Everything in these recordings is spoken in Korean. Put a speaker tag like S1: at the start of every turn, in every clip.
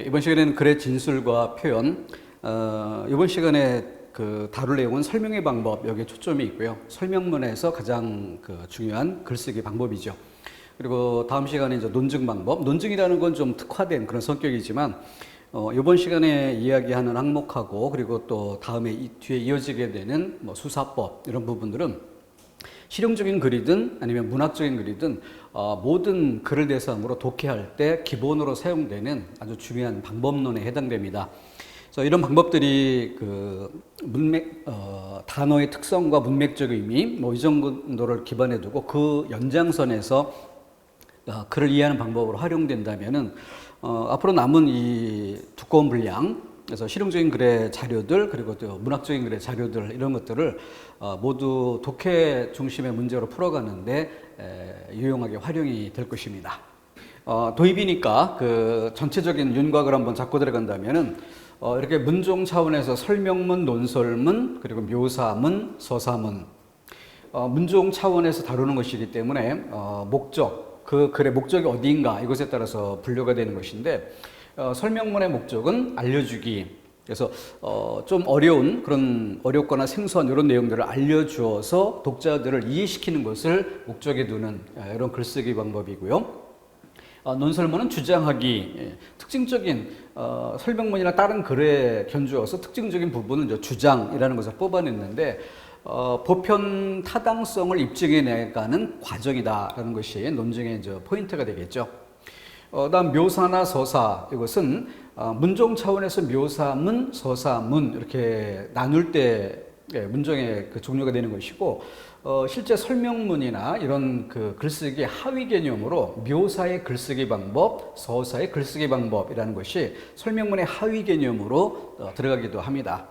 S1: 이번 시간에는 글의 진술과 표현, 이번 시간에 다룰 내용은 설명의 방법, 여기에 초점이 있고요. 설명문에서 가장 중요한 글쓰기 방법이죠. 그리고 다음 시간에 이제 논증 방법, 논증이라는 건 좀 특화된 그런 성격이지만, 이번 시간에 이야기하는 항목하고, 그리고 또 다음에 뒤에 이어지게 되는 수사법, 이런 부분들은 실용적인 글이든 아니면 문학적인 글이든 모든 글을 대상으로 독해할 때 기본으로 사용되는 아주 중요한 방법론에 해당됩니다. 그래서 이런 방법들이 단어의 특성과 문맥적 의미 이 정도를 기반에 두고 그 연장선에서 글을 이해하는 방법으로 활용된다면은 앞으로 남은 이 두꺼운 분량, 그래서 실용적인 글의 자료들, 그리고 또 문학적인 글의 자료들, 이런 것들을 모두 독해 중심의 문제로 풀어가는데 유용하게 활용이 될 것입니다. 도입이니까 전체적인 윤곽을 한번 잡고 들어간다면은 이렇게 문종 차원에서 설명문, 논설문, 그리고 묘사문, 서사문, 문종 차원에서 다루는 것이기 때문에 목적, 그 글의 목적이 어디인가 이것에 따라서 분류가 되는 것인데, 설명문의 목적은 알려주기. 그래서 좀 어렵거나 생소한 이런 내용들을 알려주어서 독자들을 이해시키는 것을 목적에 두는 이런 글쓰기 방법이고요. 논설문은 주장하기, 특징적인 설명문이나 다른 글에 견주어서 특징적인 부분은 이제 주장이라는 것을 뽑아냈는데, 보편 타당성을 입증해 내가는 과정이다라는 것이 논증의 이제 포인트가 되겠죠. 다음 묘사나 서사, 이것은 문종 차원에서 묘사문, 서사문 이렇게 나눌 때 문종의 종류가 되는 것이고, 실제 설명문이나 이런 글쓰기 하위 개념으로 묘사의 글쓰기 방법, 서사의 글쓰기 방법이라는 것이 설명문의 하위 개념으로 들어가기도 합니다.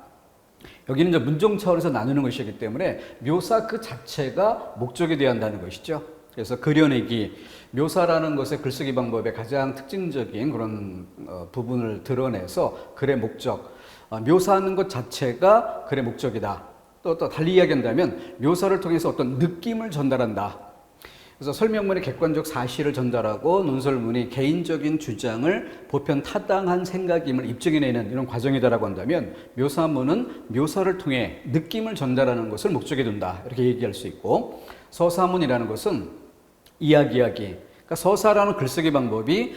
S1: 여기는 이제 문종 차원에서 나누는 것이기 때문에 묘사 그 자체가 목적이 되어야 한다는 것이죠. 그래서 그려내기, 묘사라는 것의 글쓰기 방법의 가장 특징적인 그런 부분을 드러내서 글의 목적, 묘사하는 것 자체가 글의 목적이다. 또 달리 이야기한다면 묘사를 통해서 어떤 느낌을 전달한다. 그래서 설명문이 객관적 사실을 전달하고 논설문이 개인적인 주장을 보편 타당한 생각임을 입증해내는 이런 과정이다라고 한다면, 묘사문은 묘사를 통해 느낌을 전달하는 것을 목적에 둔다, 이렇게 얘기할 수 있고, 서사문이라는 것은 이야기하기, 그러니까 서사라는 글쓰기 방법이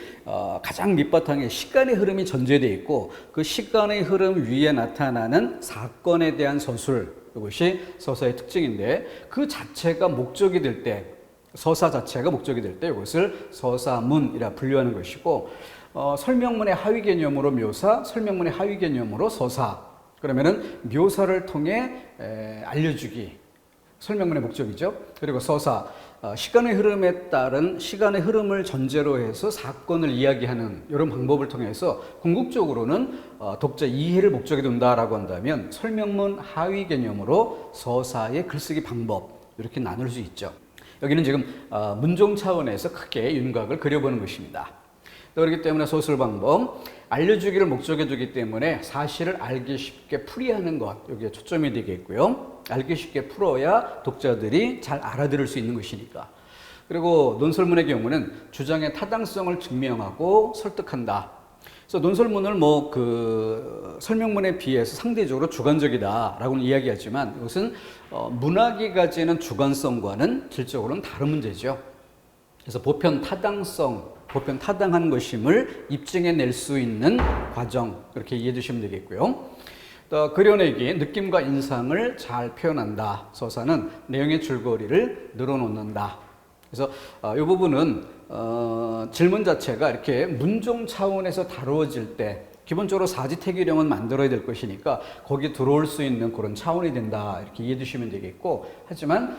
S1: 가장 밑바탕에 시간의 흐름이 전제되어 있고, 그 시간의 흐름 위에 나타나는 사건에 대한 서술, 이것이 서사의 특징인데, 그 자체가 목적이 될 때, 서사 자체가 목적이 될 때 이것을 서사문이라 분류하는 것이고, 설명문의 하위 개념으로 묘사, 설명문의 하위 개념으로 서사, 그러면은 묘사를 통해 알려주기, 설명문의 목적이죠. 그리고 서사, 시간의 흐름에 따른 시간의 흐름을 전제로 해서 사건을 이야기하는 이런 방법을 통해서 궁극적으로는 독자 이해를 목적에 둔다라고 한다면, 설명문 하위 개념으로 서사의 글쓰기 방법, 이렇게 나눌 수 있죠. 여기는 지금 문종 차원에서 크게 윤곽을 그려보는 것입니다. 그렇기 때문에 소설 방법, 알려주기를 목적에 두기 때문에 사실을 알기 쉽게 풀이하는 것, 여기에 초점이 되겠고요. 알기 쉽게 풀어야 독자들이 잘 알아들을 수 있는 것이니까. 그리고 논설문의 경우는 주장의 타당성을 증명하고 설득한다. 그래서 논설문을 설명문에 비해서 상대적으로 주관적이다라고는 이야기하지만, 이것은 문학이 가지는 주관성과는 질적으로는 다른 문제죠. 그래서 보편 타당한 것임을 입증해낼 수 있는 과정, 그렇게 이해해 주시면 되겠고요. 또 그려내기, 느낌과 인상을 잘 표현한다. 서사는 내용의 줄거리를 늘어놓는다. 그래서 이 부분은 질문 자체가 이렇게 문종 차원에서 다루어질 때 기본적으로 사지태기령은 만들어야 될 것이니까 거기에 들어올 수 있는 그런 차원이 된다, 이렇게 이해해 주시면 되겠고, 하지만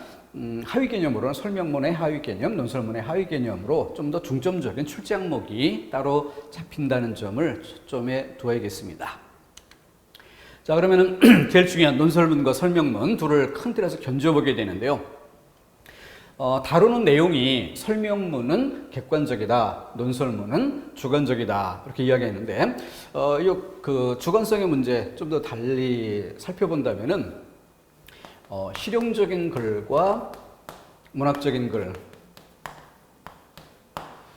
S1: 하위 개념으로는 설명문의 하위 개념, 논설문의 하위 개념으로 좀 더 중점적인 출제 항목이 따로 잡힌다는 점을 초점에 두어야겠습니다. 자, 그러면은 제일 중요한 논설문과 설명문 둘을 큰 틀에서 견주어보게 되는데요. 다루는 내용이 설명문은 객관적이다, 논설문은 주관적이다, 이렇게 이야기했는데, 주관성의 문제 좀 더 달리 살펴본다면은 실용적인 글과 문학적인 글,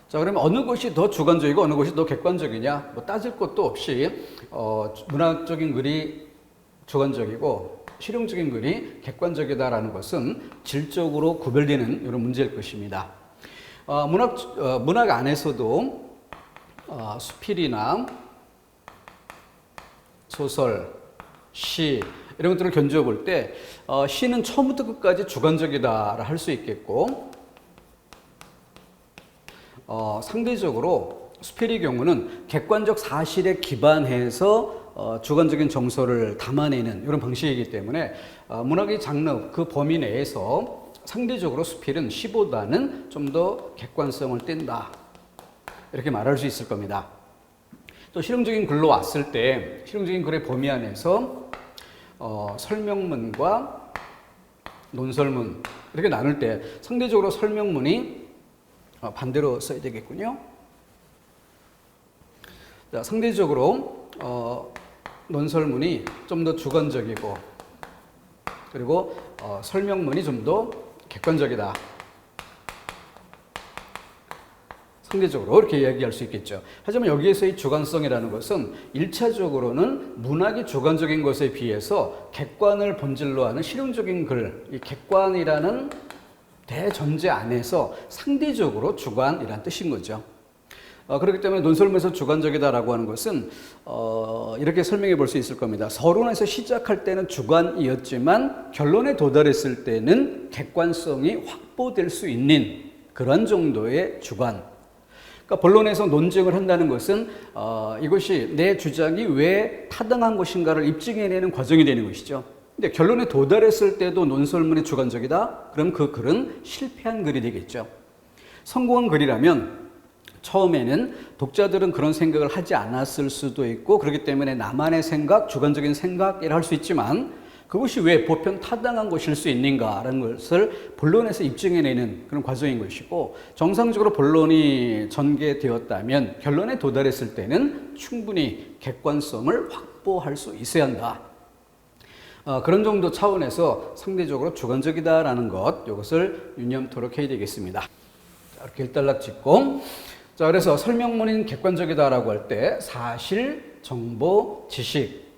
S1: 자, 그러면 어느 것이 더 주관적이고 어느 것이 더 객관적이냐? 뭐 따질 것도 없이 문학적인 글이 주관적이고 실용적인 글이 객관적이다라는 것은 질적으로 구별되는 이런 문제일 것입니다. 문학 안에서도 수필이나 소설, 시 이런 것들을 견주어 볼 때 시는 처음부터 끝까지 주관적이다 할 수 있겠고 상대적으로 수필의 경우는 객관적 사실에 기반해서 주관적인 정서를 담아내는 이런 방식이기 때문에 문학의 장르 그 범위 내에서 상대적으로 수필은 시보다는 좀 더 객관성을 띈다 이렇게 말할 수 있을 겁니다. 또 실용적인 글로 왔을 때 실용적인 글의 범위 안에서 설명문과 논설문 이렇게 나눌 때 상대적으로 설명문이 반대로 써야 되겠군요. 자, 상대적으로 논설문이 좀 더 주관적이고 그리고 설명문이 좀 더 객관적이다. 상대적으로 이렇게 이야기할 수 있겠죠. 하지만 여기에서의 주관성이라는 것은 1차적으로는 문학이 주관적인 것에 비해서 객관을 본질로 하는 실용적인 글, 이 객관이라는 대전제 안에서 상대적으로 주관이라는 뜻인 거죠. 그렇기 때문에 논설문에서 주관적이다라고 하는 것은 이렇게 설명해 볼 수 있을 겁니다. 서론에서 시작할 때는 주관이었지만 결론에 도달했을 때는 객관성이 확보될 수 있는 그런 정도의 주관. 그러니까 본론에서 논증을 한다는 것은 이것이 내 주장이 왜 타당한 것인가를 입증해내는 과정이 되는 것이죠. 근데 결론에 도달했을 때도 논설문이 주관적이다? 그럼 그 글은 실패한 글이 되겠죠. 성공한 글이라면 처음에는 독자들은 그런 생각을 하지 않았을 수도 있고 그렇기 때문에 나만의 생각, 주관적인 생각이라 할 수 있지만 그것이 왜 보편 타당한 것일 수 있는가라는 것을 본론에서 입증해내는 그런 과정인 것이고 정상적으로 본론이 전개되었다면 결론에 도달했을 때는 충분히 객관성을 확보할 수 있어야 한다. 그런 정도 차원에서 상대적으로 주관적이다라는 것 이것을 유념토록 해야 되겠습니다. 자, 이렇게 일단락 짓고 자, 그래서 설명문인 객관적이다라고 할 때 사실, 정보, 지식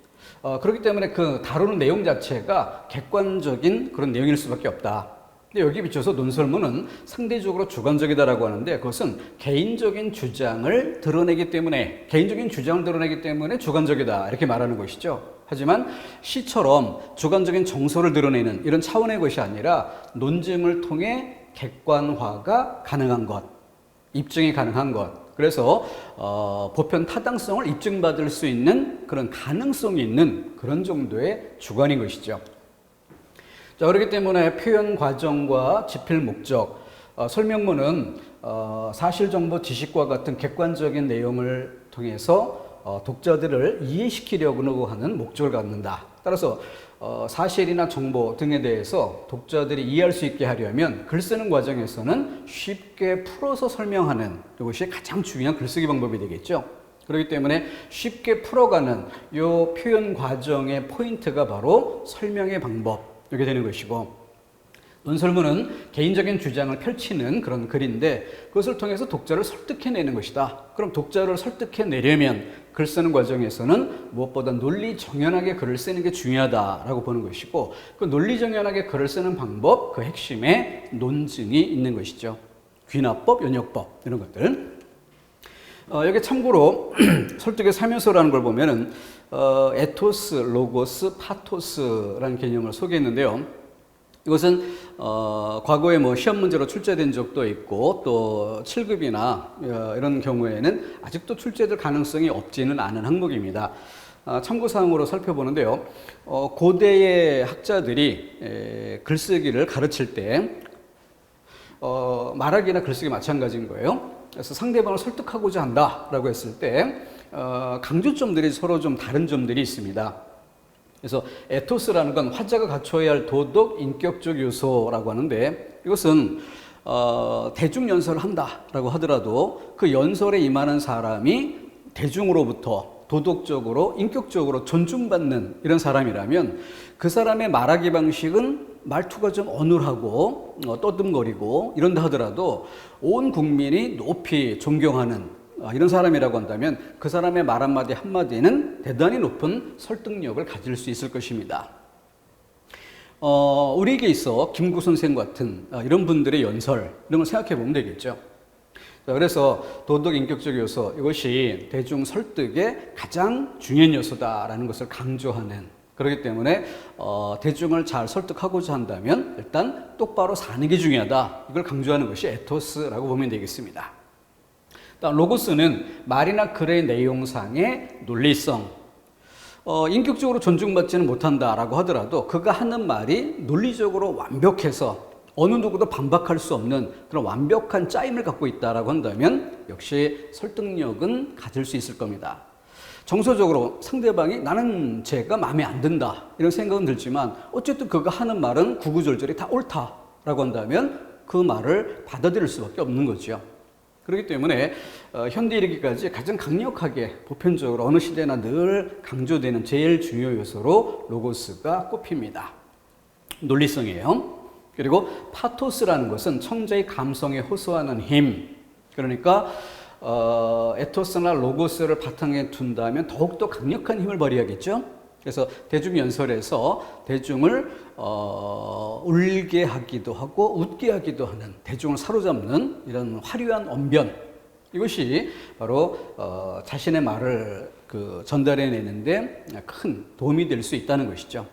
S1: 그렇기 때문에 그 다루는 내용 자체가 객관적인 그런 내용일 수밖에 없다. 근데 여기 비춰서 논설문은 상대적으로 주관적이다라고 하는데 그것은 개인적인 주장을 드러내기 때문에 주관적이다 이렇게 말하는 것이죠. 하지만 시처럼 주관적인 정서를 드러내는 이런 차원의 것이 아니라 논증을 통해 객관화가 가능한 것, 입증이 가능한 것. 그래서 보편 타당성을 입증받을 수 있는 그런 가능성이 있는 그런 정도의 주관인 것이죠. 자, 그렇기 때문에 표현 과정과 집필 목적, 설명문은 사실, 정보, 지식과 같은 객관적인 내용을 통해서 독자들을 이해시키려고 하는 목적을 갖는다. 따라서 사실이나 정보 등에 대해서 독자들이 이해할 수 있게 하려면 글 쓰는 과정에서는 쉽게 풀어서 설명하는 이것이 가장 중요한 글쓰기 방법이 되겠죠. 그렇기 때문에 쉽게 풀어가는 이 표현 과정의 포인트가 바로 설명의 방법 이렇게 되는 것이고 논설문은 개인적인 주장을 펼치는 그런 글인데 그것을 통해서 독자를 설득해내는 것이다. 그럼 독자를 설득해내려면 글 쓰는 과정에서는 무엇보다 논리정연하게 글을 쓰는 게 중요하다라고 보는 것이고 그 논리정연하게 글을 쓰는 방법, 그 핵심에 논증이 있는 것이죠. 귀납법, 연역법 이런 것들. 여기 참고로 설득의 3요소라는 걸 보면은 에토스, 로고스, 파토스라는 개념을 소개했는데요. 이것은 과거에 뭐 시험 문제로 출제된 적도 있고 또 7급이나 이런 경우에는 아직도 출제될 가능성이 없지는 않은 항목입니다. 참고사항으로 살펴보는데요. 고대의 학자들이 글쓰기를 가르칠 때 말하기나 글쓰기 마찬가지인 거예요. 그래서 상대방을 설득하고자 한다라고 했을 때 강조점들이 서로 좀 다른 점들이 있습니다. 그래서 에토스라는 건 화자가 갖춰야 할 도덕, 인격적 요소라고 하는데 이것은 대중연설을 한다라고 하더라도 그 연설에 임하는 사람이 대중으로부터 도덕적으로, 인격적으로 존중받는 이런 사람이라면 그 사람의 말하기 방식은 말투가 좀 어눌하고 떠듬거리고 이런다 하더라도 온 국민이 높이 존경하는 이런 사람이라고 한다면 그 사람의 말 한마디 한마디는 대단히 높은 설득력을 가질 수 있을 것입니다. 우리에게 있어 김구 선생 같은 이런 분들의 연설 이런 걸 생각해 보면 되겠죠. 자, 그래서 도덕 인격적 요소 이것이 대중 설득의 가장 중요한 요소다라는 것을 강조하는, 그렇기 때문에 대중을 잘 설득하고자 한다면 일단 똑바로 사는 게 중요하다, 이걸 강조하는 것이 에토스라고 보면 되겠습니다. 로고스는 말이나 글의 내용상의 논리성, 인격적으로 존중받지는 못한다라고 하더라도 그가 하는 말이 논리적으로 완벽해서 어느 누구도 반박할 수 없는 그런 완벽한 짜임을 갖고 있다라고 한다면 역시 설득력은 가질 수 있을 겁니다. 정서적으로 상대방이 나는 쟤가 마음에 안 든다 이런 생각은 들지만 어쨌든 그가 하는 말은 구구절절히 다 옳다라고 한다면 그 말을 받아들일 수밖에 없는 거죠. 그렇기 때문에 현대 이르기까지 가장 강력하게 보편적으로 어느 시대나 늘 강조되는 제일 중요 요소로 로고스가 꼽힙니다. 논리성이에요. 그리고 파토스라는 것은 청자의 감성에 호소하는 힘, 그러니까 에토스나 로고스를 바탕에 둔다면 더욱더 강력한 힘을 발휘하겠죠. 그래서 대중연설에서 대중을 울게 하기도 하고 웃게 하기도 하는, 대중을 사로잡는 이런 화려한 언변, 이것이 바로 자신의 말을 전달해내는데 큰 도움이 될 수 있다는 것이죠.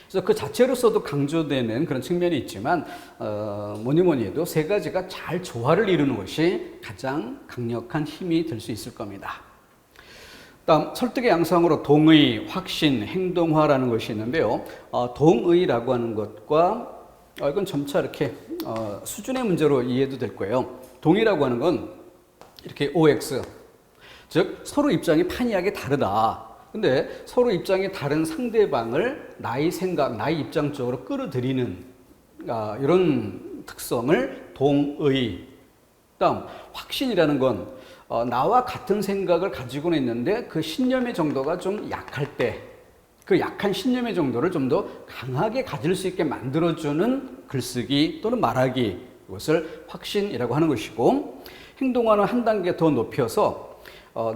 S1: 그래서 그 자체로서도 강조되는 그런 측면이 있지만 뭐니 해도 세 가지가 잘 조화를 이루는 것이 가장 강력한 힘이 될 수 있을 겁니다. 다음 설득의 양상으로 동의, 확신, 행동화라는 것이 있는데요. 동의라고 하는 것과 이건 점차 이렇게 수준의 문제로 이해도 될 거예요. 동의라고 하는 건 이렇게 OX, 즉 서로 입장이 판이하게 다르다. 근데 서로 입장이 다른 상대방을 나의 생각, 나의 입장 쪽으로 끌어들이는 이런 특성을 동의. 다음 확신이라는 건 나와 같은 생각을 가지고는 있는데 그 신념의 정도가 좀 약할 때 그 약한 신념의 정도를 좀 더 강하게 가질 수 있게 만들어주는 글쓰기 또는 말하기, 이것을 확신이라고 하는 것이고, 행동화는 한 단계 더 높여서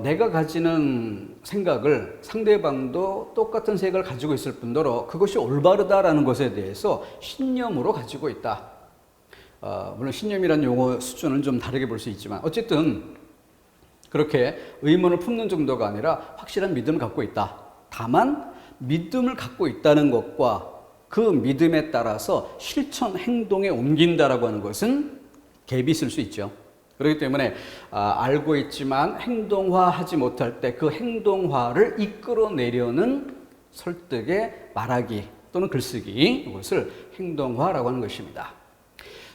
S1: 내가 가지는 생각을 상대방도 똑같은 생각을 가지고 있을 뿐더러 그것이 올바르다라는 것에 대해서 신념으로 가지고 있다. 물론 신념이라는 용어 수준은 좀 다르게 볼 수 있지만 어쨌든 그렇게 의문을 품는 정도가 아니라 확실한 믿음을 갖고 있다. 다만 믿음을 갖고 있다는 것과 그 믿음에 따라서 실천 행동에 옮긴다라고 하는 것은 갭이 있을 수 있죠. 그렇기 때문에 알고 있지만 행동화하지 못할 때 그 행동화를 이끌어내려는 설득의 말하기 또는 글쓰기, 이것을 행동화라고 하는 것입니다.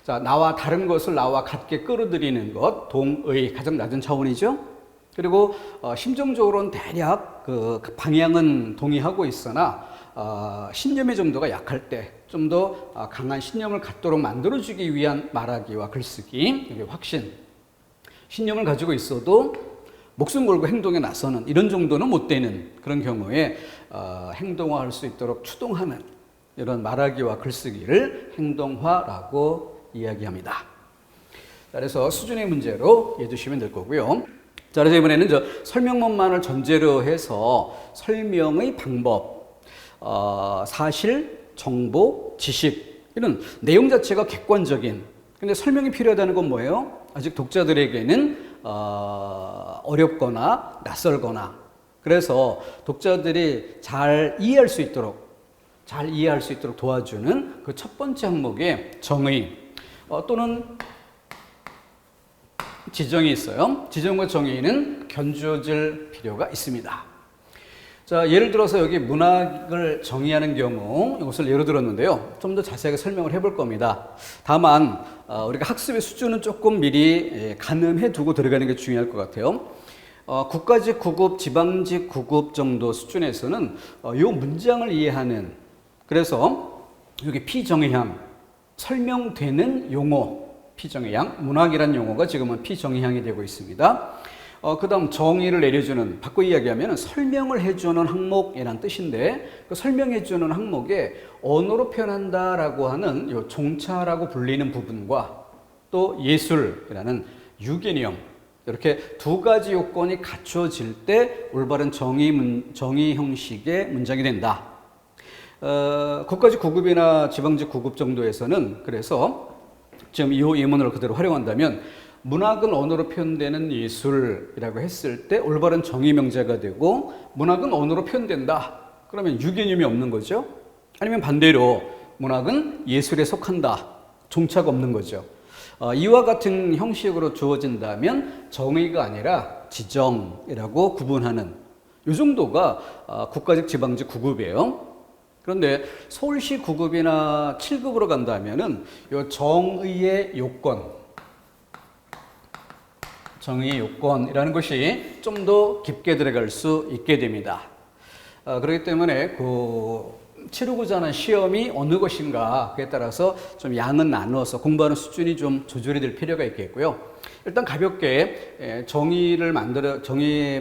S1: 자, 나와 다른 것을 나와 같게 끌어들이는 것, 동의, 가장 낮은 차원이죠. 그리고 심정적으로는 대략 그 방향은 동의하고 있으나 신념의 정도가 약할 때 좀 더 강한 신념을 갖도록 만들어주기 위한 말하기와 글쓰기, 이게 확신. 신념을 가지고 있어도 목숨 걸고 행동에 나서는 이런 정도는 못 되는 그런 경우에 행동화할 수 있도록 추동하는 이런 말하기와 글쓰기를 행동화라고 이야기합니다. 그래서 수준의 문제로 이해해 주시면 될 거고요. 자, 그래서 이번에는 설명문만을 전제로 해서 설명의 방법, 사실, 정보, 지식, 이런 내용 자체가 객관적인, 근데 설명이 필요하다는 건 뭐예요? 아직 독자들에게는 어렵거나 낯설거나, 그래서 독자들이 잘 이해할 수 있도록 도와주는 그 첫 번째 항목에 정의 또는 지정이 있어요. 지정과 정의는 견주어질 필요가 있습니다. 자, 예를 들어서 여기 문학을 정의하는 경우 이것을 예로 들었는데요. 좀 더 자세하게 설명을 해볼 겁니다. 다만 우리가 학습의 수준은 조금 미리 가늠해 두고 들어가는 게 중요할 것 같아요. 국가직 9급, 지방직 9급 정도 수준에서는 이 문장을 이해하는, 그래서 여기 피정의향, 설명되는 용어, 피정의향, 문학이라는 용어가 지금은 피정의향이 되고 있습니다. 그 다음 정의를 내려주는, 바꿔 이야기하면 설명을 해주는 항목이란 뜻인데, 그 설명해주는 항목에 언어로 표현한다라고 하는 요 종차라고 불리는 부분과 또 예술이라는 유개념, 이렇게 두 가지 요건이 갖춰질 때 올바른 정의 형식의 문장이 된다. 국가직 9급이나 지방직 9급 정도에서는 그래서 지금 이 예문을 그대로 활용한다면 문학은 언어로 표현되는 예술이라고 했을 때 올바른 정의 명제가 되고, 문학은 언어로 표현된다. 그러면 유개념이 없는 거죠. 아니면 반대로 문학은 예술에 속한다. 종차가 없는 거죠. 이와 같은 형식으로 주어진다면 정의가 아니라 지정이라고 구분하는 이 정도가 국가직 지방직 9급이에요. 그런데 서울시 9급이나 7급으로 간다면은 이 정의의 요건이라는 것이 좀 더 깊게 들어갈 수 있게 됩니다. 그렇기 때문에 치르고자 하는 시험이 어느 것인가, 그에 따라서 좀 양은 나누어서 공부하는 수준이 좀 조절이 될 필요가 있겠고요. 일단 가볍게 정의의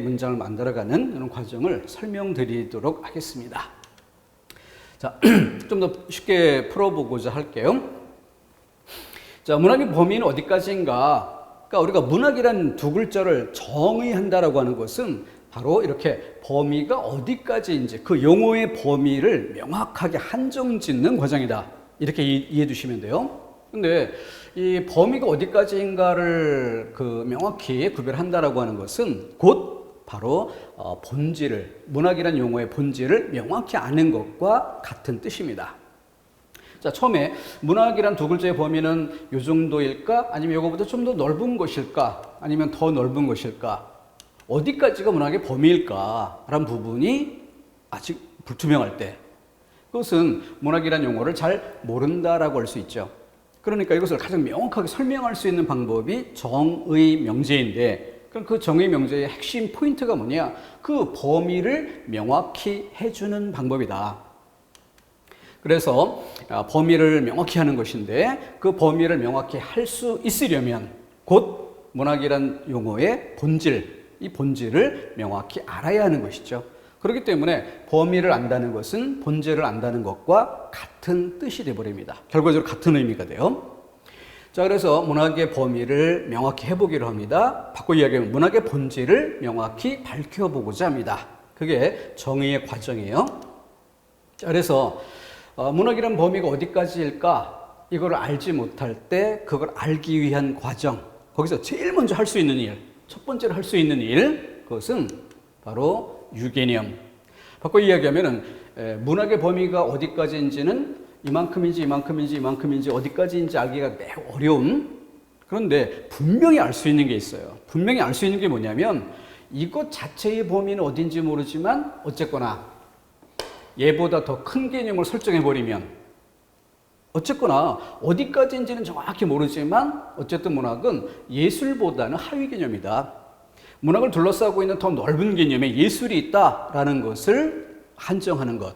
S1: 문장을 만들어가는 이런 과정을 설명드리도록 하겠습니다. 자, 좀 더 쉽게 풀어보고자 할게요. 자, 문학의 범위는 어디까지인가? 그러니까 우리가 문학이란 두 글자를 정의한다라고 하는 것은 바로 이렇게 범위가 어디까지인지 그 용어의 범위를 명확하게 한정짓는 과정이다. 이렇게 이해해 주시면 돼요. 근데 이 범위가 어디까지인가를 명확히 구별한다라고 하는 것은 곧 바로 문학이란 용어의 본질을 명확히 아는 것과 같은 뜻입니다. 자, 처음에 문학이란 두 글자의 범위는 이 정도일까? 아니면 이거보다 좀 더 넓은 것일까? 아니면 더 넓은 것일까? 어디까지가 문학의 범위일까? 라는 부분이 아직 불투명할 때, 그것은 문학이란 용어를 잘 모른다라고 할 수 있죠. 그러니까 이것을 가장 명확하게 설명할 수 있는 방법이 정의 명제인데, 그럼 그 정의 명제의 핵심 포인트가 뭐냐? 그 범위를 명확히 해주는 방법이다. 그래서 범위를 명확히 하는 것인데, 그 범위를 명확히 할 수 있으려면 곧 문학이란 용어의 이 본질을 명확히 알아야 하는 것이죠. 그렇기 때문에 범위를 안다는 것은 본질을 안다는 것과 같은 뜻이 되어버립니다. 결과적으로 같은 의미가 돼요. 자, 그래서 문학의 범위를 명확히 해보기로 합니다. 바꿔 이야기하면 문학의 본질을 명확히 밝혀보고자 합니다. 그게 정의의 과정이에요. 자, 그래서 문학이란 범위가 어디까지일까? 이걸 알지 못할 때 그걸 알기 위한 과정, 거기서 제일 먼저 할 수 있는 일, 첫 번째로 할 수 있는 일, 그것은 바로 유개념. 바꿔 이야기하면 문학의 범위가 어디까지인지는 이만큼인지 어디까지인지 알기가 매우 어려운, 그런데 분명히 알 수 있는 게 있어요. 분명히 알 수 있는 게 뭐냐면 이것 자체의 범위는 어딘지 모르지만 어쨌거나 얘보다 더 큰 개념을 설정해버리면 어쨌거나 어디까지인지는 정확히 모르지만 어쨌든 문학은 예술보다는 하위 개념이다. 문학을 둘러싸고 있는 더 넓은 개념에 예술이 있다라는 것을 한정하는 것.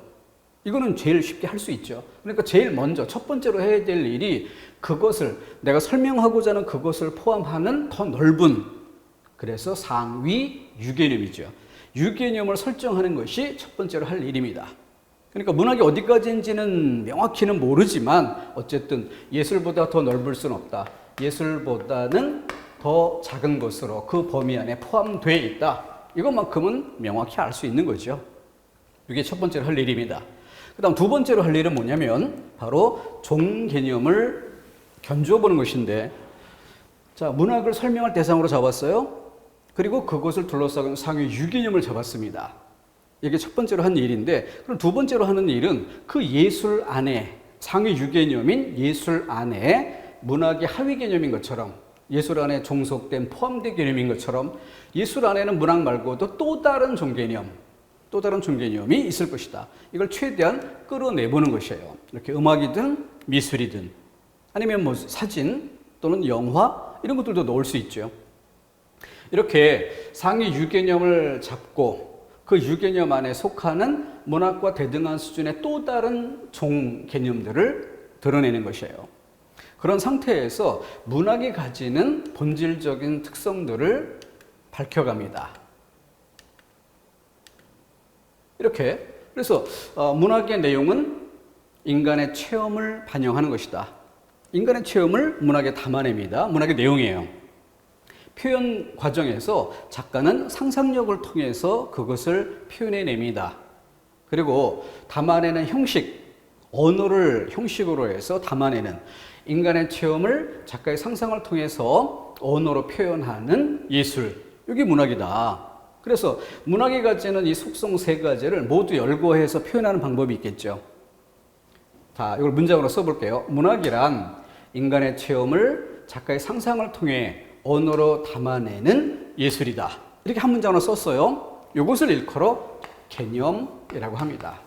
S1: 이거는 제일 쉽게 할 수 있죠. 그러니까 제일 먼저 첫 번째로 해야 될 일이 그것을 내가 설명하고자 하는 그것을 포함하는 더 넓은, 그래서 상위 유개념이죠. 유개념을 설정하는 것이 첫 번째로 할 일입니다. 그러니까 문학이 어디까지인지는 명확히는 모르지만 어쨌든 예술보다 더 넓을 수는 없다. 예술보다는 더 작은 것으로 그 범위 안에 포함되어 있다. 이것만큼은 명확히 알 수 있는 거죠. 이게 첫 번째로 할 일입니다. 그 다음 두 번째로 할 일은 뭐냐면 바로 종 개념을 견주어 보는 것인데, 자, 문학을 설명할 대상으로 잡았어요. 그리고 그것을 둘러싸고 상위 유개념을 잡았습니다. 이게 첫 번째로 한 일인데, 그럼 두 번째로 하는 일은 그 예술 안에, 상위 유개념인 예술 안에 문학이 하위 개념인 것처럼, 예술 안에 종속된 포함된 개념인 것처럼 예술 안에는 문학 말고도 또 다른 종개념이 있을 것이다. 이걸 최대한 끌어내보는 것이에요. 이렇게 음악이든 미술이든 아니면 뭐 사진 또는 영화 이런 것들도 넣을 수 있죠. 이렇게 상위 유개념을 잡고 그 유개념 안에 속하는 문학과 대등한 수준의 또 다른 종 개념들을 드러내는 것이에요. 그런 상태에서 문학이 가지는 본질적인 특성들을 밝혀갑니다. 이렇게. 그래서 문학의 내용은 인간의 체험을 반영하는 것이다. 인간의 체험을 문학에 담아냅니다. 문학의 내용이에요. 표현 과정에서 작가는 상상력을 통해서 그것을 표현해냅니다. 그리고 담아내는 형식, 언어를 형식으로 해서 담아내는 인간의 체험을 작가의 상상을 통해서 언어로 표현하는 예술, 이게 문학이다. 그래서 문학이 가지는 이 속성 세 가지를 모두 열거해서 표현하는 방법이 있겠죠. 자, 이걸 문장으로 써볼게요. 문학이란 인간의 체험을 작가의 상상을 통해 언어로 담아내는 예술이다. 이렇게 한 문장으로 썼어요. 이것을 일컬어 개념이라고 합니다.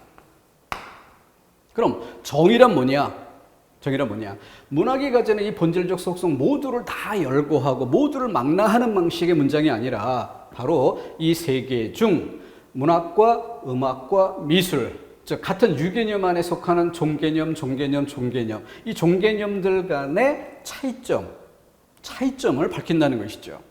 S1: 그럼 정의란 뭐냐? 정의란 뭐냐? 문학이 가지는 이 본질적 속성 모두를 다 열거하고 모두를 망라하는 방식의 문장이 아니라 바로 이 세 개 중 문학과 음악과 미술, 즉 같은 유개념 안에 속하는 종개념, 종개념, 종개념, 이 종개념들 간의 차이점을 밝힌다는 것이죠.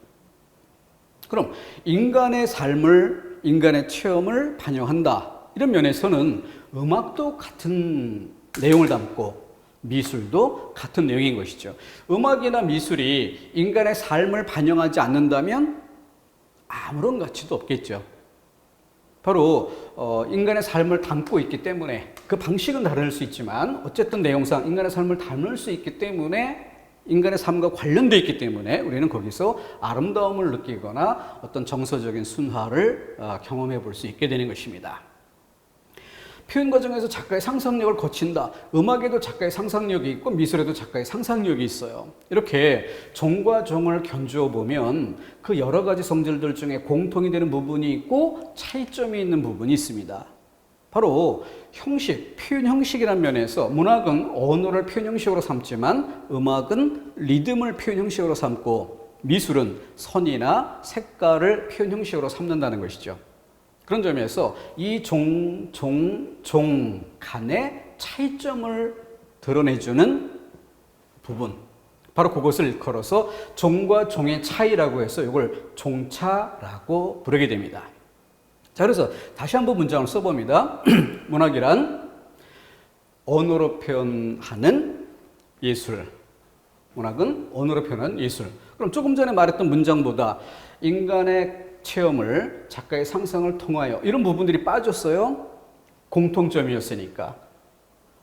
S1: 그럼 인간의 삶을, 인간의 체험을 반영한다. 이런 면에서는 음악도 같은 내용을 담고 미술도 같은 내용인 것이죠. 음악이나 미술이 인간의 삶을 반영하지 않는다면 아무런 가치도 없겠죠. 바로 인간의 삶을 담고 있기 때문에, 그 방식은 다를 수 있지만 어쨌든 내용상 인간의 삶을 담을 수 있기 때문에, 인간의 삶과 관련되어 있기 때문에 우리는 거기서 아름다움을 느끼거나 어떤 정서적인 순화를 경험해 볼 수 있게 되는 것입니다. 표현 과정에서 작가의 상상력을 거친다. 음악에도 작가의 상상력이 있고 미술에도 작가의 상상력이 있어요. 이렇게 종과 종을 견주어 보면 그 여러 가지 성질들 중에 공통이 되는 부분이 있고 차이점이 있는 부분이 있습니다. 바로 형식, 표현 형식이라는 면에서 문학은 언어를 표현 형식으로 삼지만 음악은 리듬을 표현 형식으로 삼고 미술은 선이나 색깔을 표현 형식으로 삼는다는 것이죠. 그런 점에서 이 종 간의 차이점을 드러내주는 부분, 바로 그것을 일컬어서 종과 종의 차이라고 해서 이걸 종차라고 부르게 됩니다. 자, 그래서 다시 한번 문장을 써봅니다. 문학이란 언어로 표현하는 예술. 문학은 언어로 표현하는 예술. 그럼 조금 전에 말했던 문장보다 인간의 체험을 작가의 상상을 통하여, 이런 부분들이 빠졌어요. 공통점이었으니까.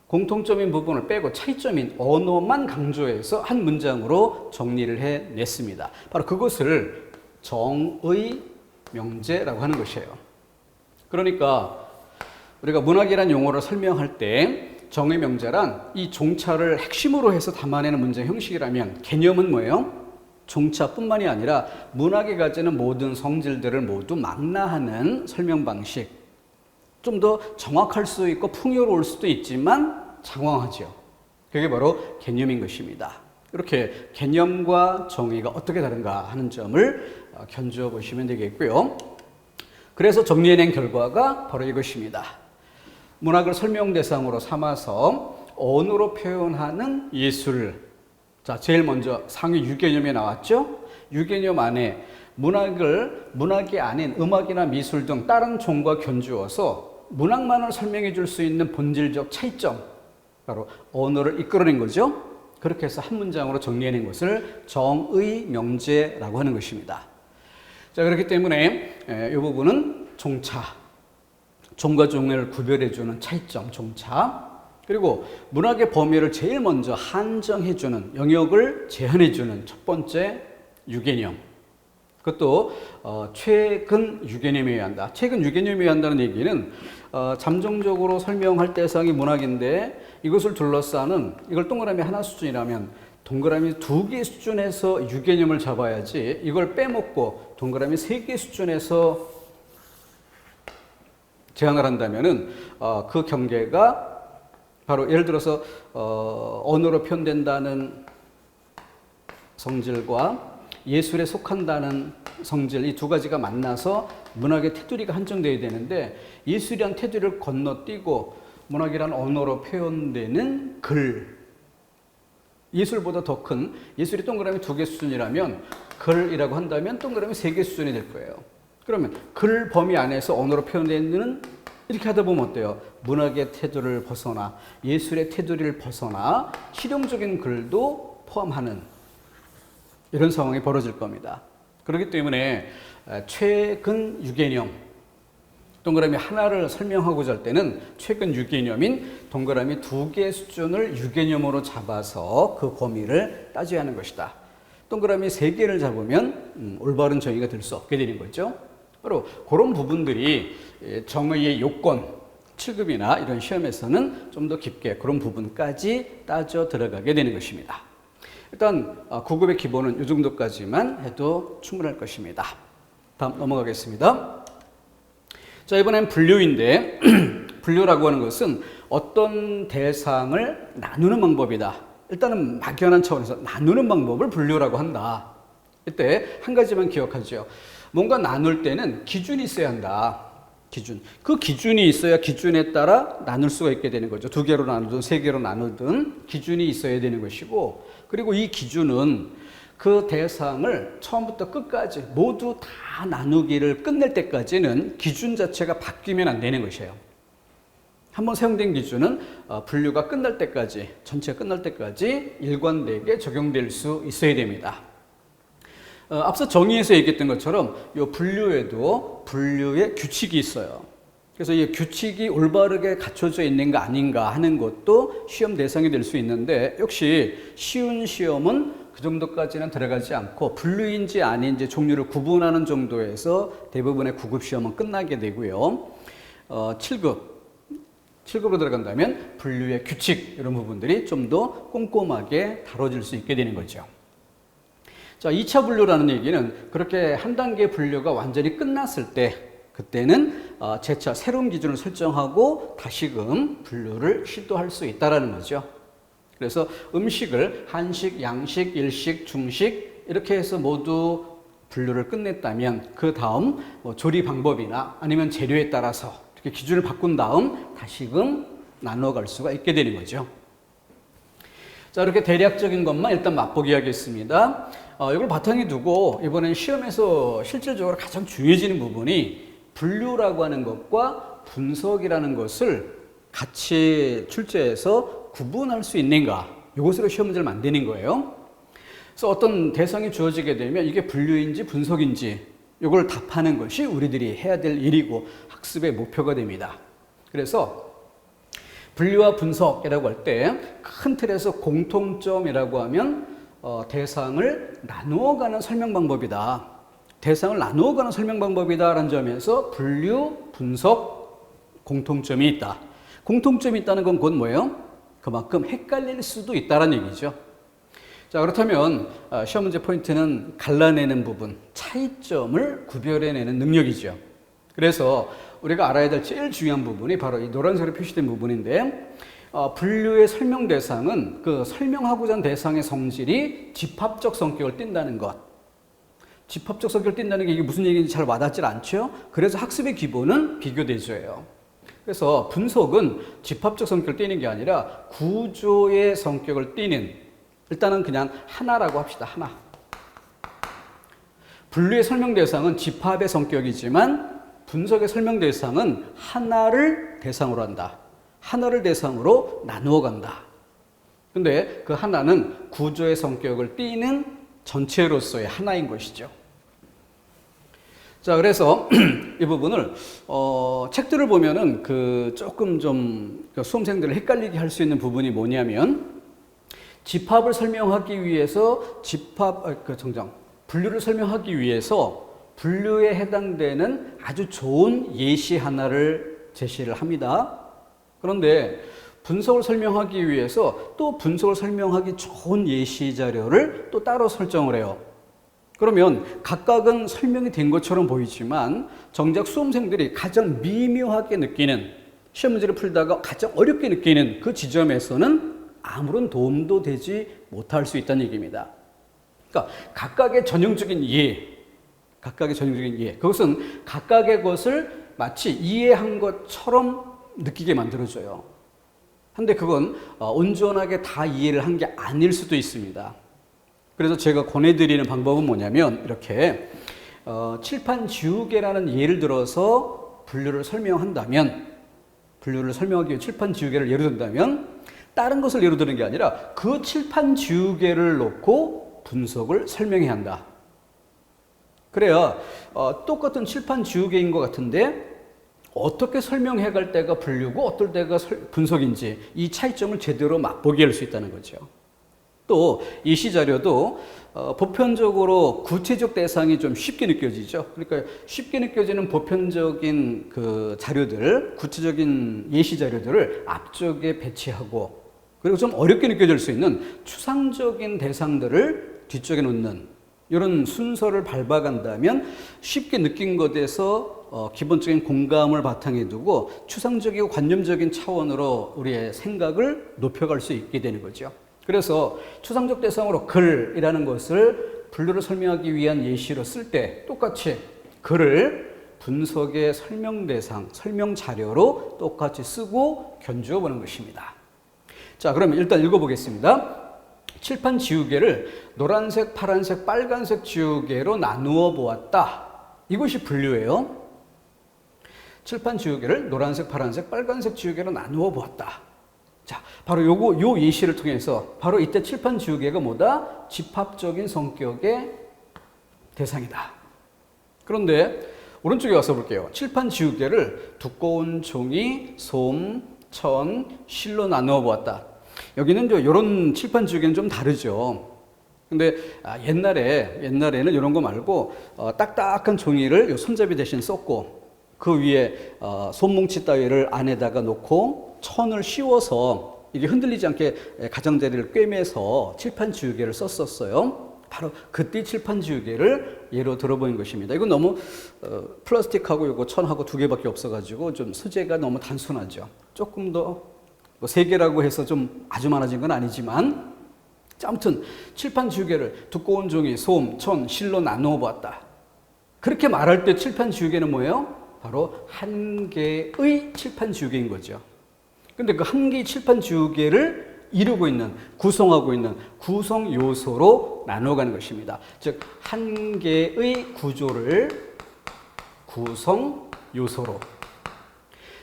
S1: 공통점인 부분을 빼고 차이점인 언어만 강조해서 한 문장으로 정리를 해냈습니다. 바로 그것을 정의 명제라고 하는 것이에요. 그러니까 우리가 문학이라는 용어를 설명할 때 정의 명제란 이 종차를 핵심으로 해서 담아내는 문제 형식이라면, 개념은 뭐예요? 종차뿐만이 아니라 문학이 가지는 모든 성질들을 모두 망라하는 설명 방식. 좀 더 정확할 수 있고 풍요로울 수도 있지만 장황하죠. 그게 바로 개념인 것입니다. 이렇게 개념과 정의가 어떻게 다른가 하는 점을 견주어 보시면 되겠고요. 그래서 정리해낸 결과가 바로 이것입니다. 문학을 설명 대상으로 삼아서 언어로 표현하는 예술. 자, 제일 먼저 상위 유개념이 나왔죠? 유개념 안에 문학이 아닌 음악이나 미술 등 다른 종과 견주어서 문학만을 설명해 줄 수 있는 본질적 차이점, 바로 언어를 이끌어낸 거죠. 그렇게 해서 한 문장으로 정리해낸 것을 정의 명제라고 하는 것입니다. 자, 그렇기 때문에 이 부분은 종차, 종과 종을 구별해주는 차이점, 종차. 그리고 문학의 범위를 제일 먼저 한정해주는, 영역을 제한해주는 첫 번째 유개념. 그것도 최근 유개념이어야 한다. 최근 유개념이어야 한다는 얘기는 잠정적으로 설명할 대상이 문학인데 이것을 둘러싸는, 이걸 동그라미 하나 수준이라면 동그라미 2개 수준에서 유개념을 잡아야지, 이걸 빼먹고 동그라미 3개 수준에서 제한을 한다면은 그 경계가 바로 예를 들어서 언어로 표현된다는 성질과 예술에 속한다는 성질, 이 두 가지가 만나서 문학의 테두리가 한정되어야 되는데, 예술이란 테두리를 건너뛰고 문학이란 언어로 표현되는 글, 예술보다 더 큰, 예술이 동그라미 2개 수준이라면 글이라고 한다면 동그라미 3개 수준이 될 거예요. 그러면 글 범위 안에서 언어로 표현되는 이렇게 하다 보면 어때요? 문학의 테두리를 벗어나 예술의 테두리를 벗어나 실용적인 글도 포함하는 이런 상황이 벌어질 겁니다. 그렇기 때문에 최근 유개념, 동그라미 하나를 설명하고자 할 때는 최근 유개념인 동그라미 2개 수준을 유개념으로 잡아서 그 범위를 따져야 하는 것이다. 동그라미 3개를 잡으면 올바른 정의가 될 수 없게 되는 거죠. 바로 그런 부분들이 정의의 요건, 7급이나 이런 시험에서는 좀 더 깊게 그런 부분까지 따져 들어가게 되는 것입니다. 일단 9급의 기본은 이 정도까지만 해도 충분할 것입니다. 다음 넘어가겠습니다. 자, 이번엔 분류인데 분류라고 하는 것은 어떤 대상을 나누는 방법이다. 일단은 막연한 차원에서 나누는 방법을 분류라고 한다. 이때 한 가지만 기억하죠. 뭔가 나눌 때는 기준이 있어야 한다. 기준. 그 기준이 있어야 기준에 따라 나눌 수가 있게 되는 거죠. 2개로 나누든 3개로 나누든 기준이 있어야 되는 것이고, 그리고 이 기준은 그 대상을 처음부터 끝까지 모두 다 나누기를 끝낼 때까지는 기준 자체가 바뀌면 안 되는 것이에요. 한번 사용된 기준은 분류가 끝날 때까지, 전체가 끝날 때까지 일관되게 적용될 수 있어야 됩니다. 앞서 정의에서 얘기했던 것처럼 이 분류에도 분류의 규칙이 있어요. 그래서 이 규칙이 올바르게 갖춰져 있는가 아닌가 하는 것도 시험 대상이 될 수 있는데, 역시 쉬운 시험은 그 정도까지는 들어가지 않고 분류인지 아닌지 종류를 구분하는 정도에서 대부분의 9급 시험은 끝나게 되고요. 7급으로 들어간다면 분류의 규칙 이런 부분들이 좀 더 꼼꼼하게 다뤄질 수 있게 되는 거죠. 자, 2차 분류라는 얘기는 그렇게 한 단계 분류가 완전히 끝났을 때, 그때는 재차 새로운 기준을 설정하고 다시금 분류를 시도할 수 있다는 거죠. 그래서 음식을 한식, 양식, 일식, 중식 이렇게 해서 모두 분류를 끝냈다면 그 다음 조리 방법이나 아니면 재료에 따라서 이렇게 기준을 바꾼 다음 다시금 나눠갈 수가 있게 되는 거죠. 자, 이렇게 대략적인 것만 일단 맛보기 하겠습니다. 이걸 바탕에 두고 이번엔 시험에서 실질적으로 가장 중요해지는 부분이 분류라고 하는 것과 분석이라는 것을 같이 출제해서 구분할 수 있는가, 이것으로 시험 문제를 만드는 거예요. 그래서 어떤 대상이 주어지게 되면 이게 분류인지 분석인지 이걸 답하는 것이 우리들이 해야 될 일이고 학습의 목표가 됩니다. 그래서 분류와 분석이라고 할 때 큰 틀에서 공통점이라고 하면 대상을 나누어가는 설명 방법이다. 대상을 나누어가는 설명 방법이다라는 점에서 분류, 분석, 공통점이 있다. 공통점이 있다는 건 곧 뭐예요? 그만큼 헷갈릴 수도 있다는 얘기죠. 자, 그렇다면 시험 문제 포인트는 갈라내는 부분, 차이점을 구별해내는 능력이죠. 그래서 우리가 알아야 될 제일 중요한 부분이 바로 이 노란색으로 표시된 부분인데, 분류의 설명 대상은 그 설명하고자 하는 대상의 성질이 집합적 성격을 띈다는 것. 집합적 성격을 띈다는 게 이게 무슨 얘기인지 잘 와닿질 않죠? 그래서 학습의 기본은 비교 대조예요. 그래서 분석은 집합적 성격을 띠는 게 아니라 구조의 성격을 띠는, 일단은 그냥 하나라고 합시다. 하나. 분류의 설명 대상은 집합의 성격이지만 분석의 설명 대상은 하나를 대상으로 한다. 하나를 대상으로 나누어 간다. 근데 그 하나는 구조의 성격을 띠는 전체로서의 하나인 것이죠. 자, 그래서 이 부분을 책들을 보면은 조금 좀 수험생들을 헷갈리게 할 수 있는 부분이 뭐냐면, 집합을 설명하기 위해서 분류를 설명하기 위해서 분류에 해당되는 아주 좋은 예시 하나를 제시를 합니다. 그런데 분석을 설명하기 위해서 또 분석을 설명하기 좋은 예시 자료를 또 따로 설정을 해요. 그러면 각각은 설명이 된 것처럼 보이지만 정작 수험생들이 가장 미묘하게 느끼는, 시험 문제를 풀다가 가장 어렵게 느끼는 그 지점에서는 아무런 도움도 되지 못할 수 있다는 얘기입니다. 그러니까 각각의 전형적인 이해, 그것은 각각의 것을 마치 이해한 것처럼 느끼게 만들어줘요. 근데 그건 온전하게 다 이해를 한 게 아닐 수도 있습니다. 그래서 제가 권해드리는 방법은 뭐냐면 이렇게 칠판 지우개라는 예를 들어서 분류를 설명한다면, 분류를 설명하기 위해 칠판 지우개를 예로 든다면 다른 것을 예로 드는 게 아니라 그 칠판 지우개를 놓고 분석을 설명해야 한다. 그래야 똑같은 칠판 지우개인 것 같은데 어떻게 설명해 갈 때가 분류고 어떨 때가 분석인지 이 차이점을 제대로 맛보게 할 수 있다는 거죠. 또 예시 자료도 보편적으로 구체적 대상이 좀 쉽게 느껴지죠. 그러니까 쉽게 느껴지는 보편적인 그 자료들, 구체적인 예시 자료들을 앞쪽에 배치하고, 그리고 좀 어렵게 느껴질 수 있는 추상적인 대상들을 뒤쪽에 놓는 이런 순서를 밟아간다면 쉽게 느낀 것에서 기본적인 공감을 바탕에 두고 추상적이고 관념적인 차원으로 우리의 생각을 높여갈 수 있게 되는 거죠. 그래서 추상적 대상으로 글이라는 것을 분류를 설명하기 위한 예시로 쓸 때 똑같이 글을 분석의 설명 대상, 설명 자료로 똑같이 쓰고 견주어 보는 것입니다. 자, 그러면 일단 읽어보겠습니다. 칠판 지우개를 노란색, 파란색, 빨간색 지우개로 나누어 보았다. 이것이 분류예요. 칠판 지우개를 노란색, 파란색, 빨간색 지우개로 나누어 보았다. 자, 바로 요 예시를 통해서 바로 이때 칠판 지우개가 뭐다? 집합적인 성격의 대상이다. 그런데 오른쪽에 와서 볼게요. 칠판 지우개를 두꺼운 종이, 솜, 천, 실로 나누어 보았다. 여기는 이런 칠판 지우개는 좀 다르죠. 근데 옛날에는 이런 거 말고 딱딱한 종이를 손잡이 대신 썼고 그 위에 솜뭉치 따위를 안에다가 놓고 천을 씌워서 이게 흔들리지 않게 가장자리를 꿰매서 칠판 지우개를 썼었어요. 바로 그때 칠판 지우개를 예로 들어보인 것입니다. 이건 너무 플라스틱하고 이거 천하고 두 개밖에 없어가지고 좀 소재가 너무 단순하죠. 조금 더 세 개라고 해서 좀 아주 많아진 건 아니지만, 아무튼 칠판 지우개를 두꺼운 종이, 솜, 천, 실로 나누어 보았다. 그렇게 말할 때 칠판 지우개는 뭐예요? 바로 한 개의 칠판 지우개인 거죠. 근데 그 한 개의 칠판 지우개를 이루고 있는, 구성하고 있는 구성 요소로 나눠가는 것입니다. 즉, 한 개의 구조를 구성 요소로.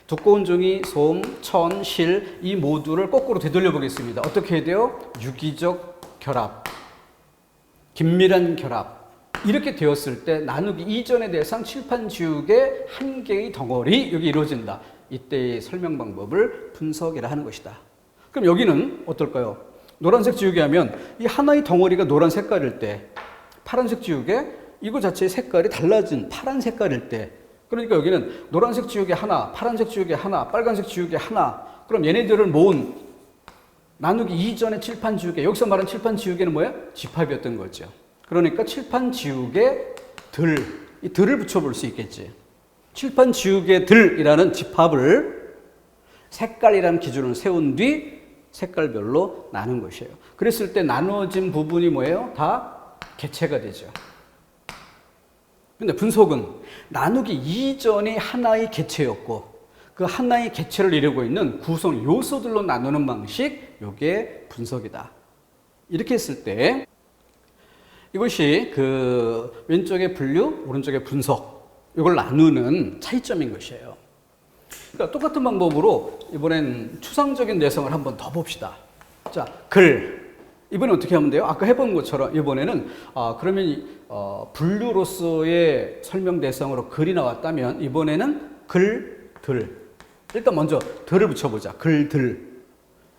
S1: 두꺼운 종이, 솜, 천, 실, 이 모두를 거꾸로 되돌려 보겠습니다. 어떻게 해야 돼요? 유기적 결합, 긴밀한 결합. 이렇게 되었을 때 나누기 이전의 대상 칠판 지우개 한 개의 덩어리, 여기 이루어진다. 이때의 설명 방법을 분석이라 하는 것이다. 그럼 여기는 어떨까요? 노란색 지우개 하면 이 하나의 덩어리가 노란 색깔일 때, 파란색 지우개 이거 자체의 색깔이 달라진 파란 색깔일 때, 그러니까 여기는 노란색 지우개 하나, 파란색 지우개 하나, 빨간색 지우개 하나. 그럼 얘네들을 모은 나누기 이전의 칠판 지우개, 여기서 말하는 칠판 지우개는 뭐예요? 집합이었던 거죠. 그러니까 칠판 지우개 들, 이 들을 붙여볼 수 있겠지. 칠판 지우개 들이라는 집합을 색깔이라는 기준을 세운 뒤 색깔별로 나눈 것이에요. 그랬을 때 나누어진 부분이 뭐예요? 다 개체가 되죠. 근데 분석은 나누기 이전이 하나의 개체였고 그 하나의 개체를 이루고 있는 구성 요소들로 나누는 방식, 이게 분석이다. 이렇게 했을 때 이것이 그 왼쪽의 분류, 오른쪽의 분석, 이걸 나누는 차이점인 것이에요. 그러니까 똑같은 방법으로 이번엔 추상적인 내성을 한번 더 봅시다. 자, 글. 이번에 어떻게 하면 돼요? 아까 해본 것처럼 이번에는 그러면 분류로서의 설명 대상으로 글이 나왔다면 이번에는 글, 들. 일단 먼저 들을 붙여보자. 글, 들.